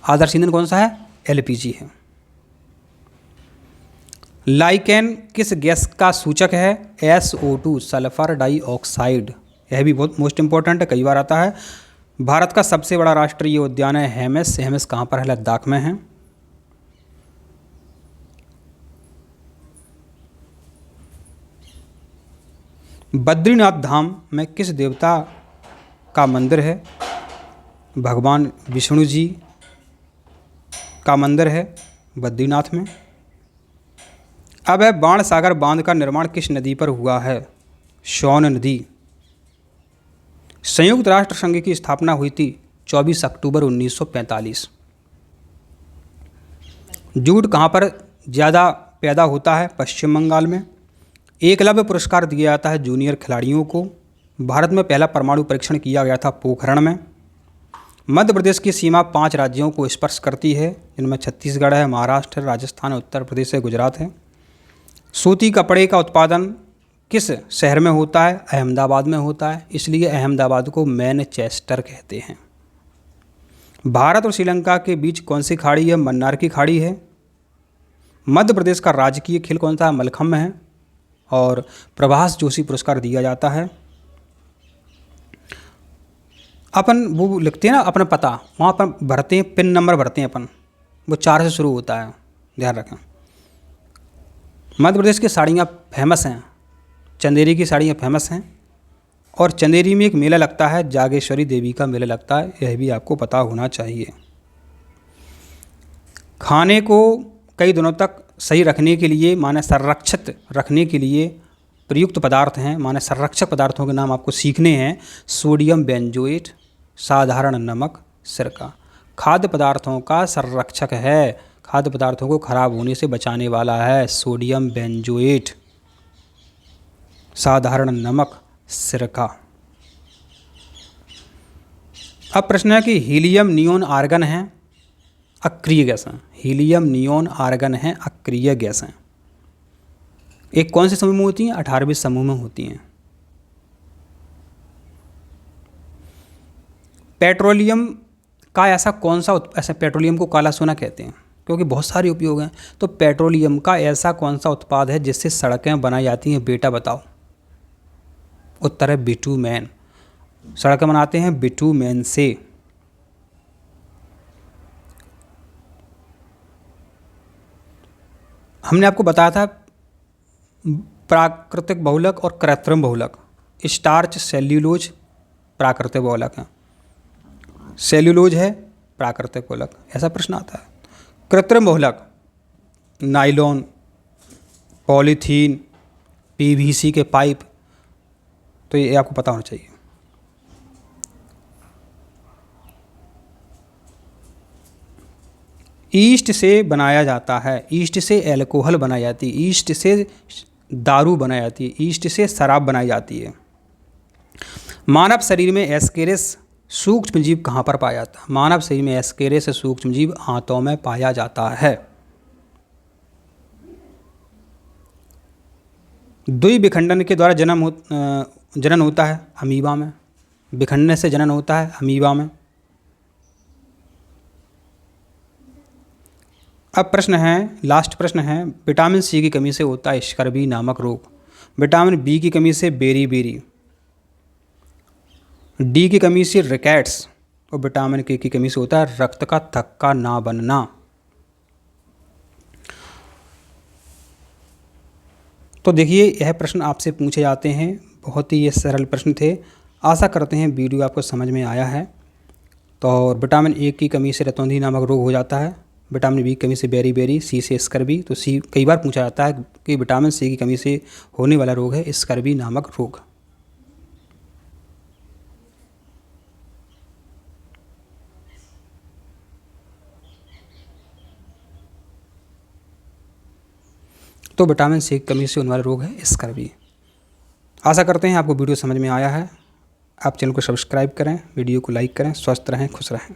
A: आदर्श ईंधन कौन सा है? एलपीजी है। लाइकेन किस गैस का सूचक है? SO2, sulphur dioxide. यह भी बहुत मोस्ट इंपॉर्टेंट है, कई बार आता है। भारत का सबसे बड़ा राष्ट्रीय उद्यान है हेमिस। हेमिस कहाँ पर है? लद्दाख में है। बद्रीनाथ धाम में किस देवता का मंदिर है? भगवान विष्णु जी का मंदिर है बद्रीनाथ में। अब है बाणसागर बांध का निर्माण किस नदी पर हुआ है? सोन नदी। संयुक्त राष्ट्र संघ की स्थापना हुई थी 24 अक्टूबर 1945। जूट कहाँ पर ज़्यादा पैदा होता है? पश्चिम बंगाल में। एकलव्य पुरस्कार दिया जाता है जूनियर खिलाड़ियों को। भारत में पहला परमाणु परीक्षण किया गया था पोखरण में। मध्य प्रदेश की सीमा 5 राज्यों को स्पर्श करती है, जिनमें छत्तीसगढ़ है, महाराष्ट्र है, राजस्थान है, उत्तर प्रदेश है, गुजरात है। सूती कपड़े का उत्पादन किस शहर में होता है? अहमदाबाद में होता है, इसलिए अहमदाबाद को मैनचेस्टर कहते हैं। भारत और श्रीलंका के बीच कौन सी खाड़ी है? मन्नार की खाड़ी है। मध्य प्रदेश का राजकीय खेल कौन सा है? मलखम्ब है। और प्रभास जोशी पुरस्कार दिया जाता है। अपन वो लिखते हैं ना अपना पता, वहाँ पर भरते हैं, पिन नंबर भरते हैं अपन, वो 4 से शुरू होता है, ध्यान रखें। मध्य प्रदेश की साड़ियाँ फेमस हैं, चंदेरी की साड़ियाँ फेमस हैं। और चंदेरी में एक मेला लगता है, जागेश्वरी देवी का मेला लगता है, यह भी आपको पता होना चाहिए। खाने को कई दिनों तक सही रखने के लिए, माने संरक्षित रखने के लिए प्रयुक्त पदार्थ हैं, माने संरक्षक पदार्थों के नाम आपको सीखने हैं। सोडियम बेंजोएट, साधारण नमक, सिरका। खाद्य पदार्थों का संरक्षक है, खाद्य पदार्थों को खराब होने से बचाने वाला है सोडियम बेंजोएट, साधारण नमक, सिरका। अब प्रश्न है कि हीलियम नियोन आर्गन है अक्रिय गैस हैं। हीलियम नियोन आर्गन है अक्रिय गैस हैं। एक कौन से समूह में होती हैं? 18वें समूह में होती हैं। पेट्रोलियम का ऐसा कौन सा ऐसा पेट्रोलियम को काला सोना कहते हैं, क्योंकि बहुत सारे उपयोग हैं। तो पेट्रोलियम का ऐसा कौन सा उत्पाद है जिससे सड़कें बनाई जाती हैं? बेटा बताओ। उत्तर है बिटूमेन। सड़कें बनाते हैं बिटूमेन से। हमने आपको बताया था प्राकृतिक बहुलक और कृत्रिम बहुलक। स्टार्च सेल्यूलोज प्राकृतिक बहुलक है, सेल्यूलोज है प्राकृतिक बहुलक, ऐसा प्रश्न आता है। कृत्रिम बहुलक नाइलॉन, पॉलीथीन, पीवीसी के पाइप, तो ये आपको पता होना चाहिए। ईस्ट से बनाया जाता है, ईस्ट से एल्कोहल बनाई जाती है, ईस्ट से दारू बनाई जाती है, ईस्ट से शराब बनाई जाती है। मानव शरीर में एस्केरिस सूक्ष्म जीव कहाँ पर पाया जाता है? मानव शरीर में एस्केरिस सूक्ष्म जीव आंतों में पाया जाता है। द्विविखंडन के द्वारा जनन होता है अमीबा में। विखंडन से जनन होता है अमीबा में। अब प्रश्न है, लास्ट प्रश्न है, विटामिन सी की कमी से होता है स्कर्वी नामक रोग। विटामिन बी की कमी से बेरी, डी की कमी से रिकेट्स, और विटामिन के की कमी से होता है रक्त का थक्का ना बनना। तो देखिए, यह प्रश्न आपसे पूछे जाते हैं, बहुत ही ये सरल प्रश्न थे। आशा करते हैं वीडियो आपको समझ में आया है। तो और विटामिन ए की कमी से रतौंधी नामक रोग हो जाता है। विटामिन बी की कमी से बेरी, सी से स्कर्वी। तो सी कई बार पूछा जाता है कि विटामिन सी की कमी से होने वाला रोग है स्कर्वी नामक रोग। तो विटामिन सी की कमी से होने वाला रोग है स्कर्वी। आशा करते हैं आपको वीडियो समझ में आया है। आप चैनल को सब्सक्राइब करें, वीडियो को लाइक करें। स्वस्थ रहें, खुश रहें।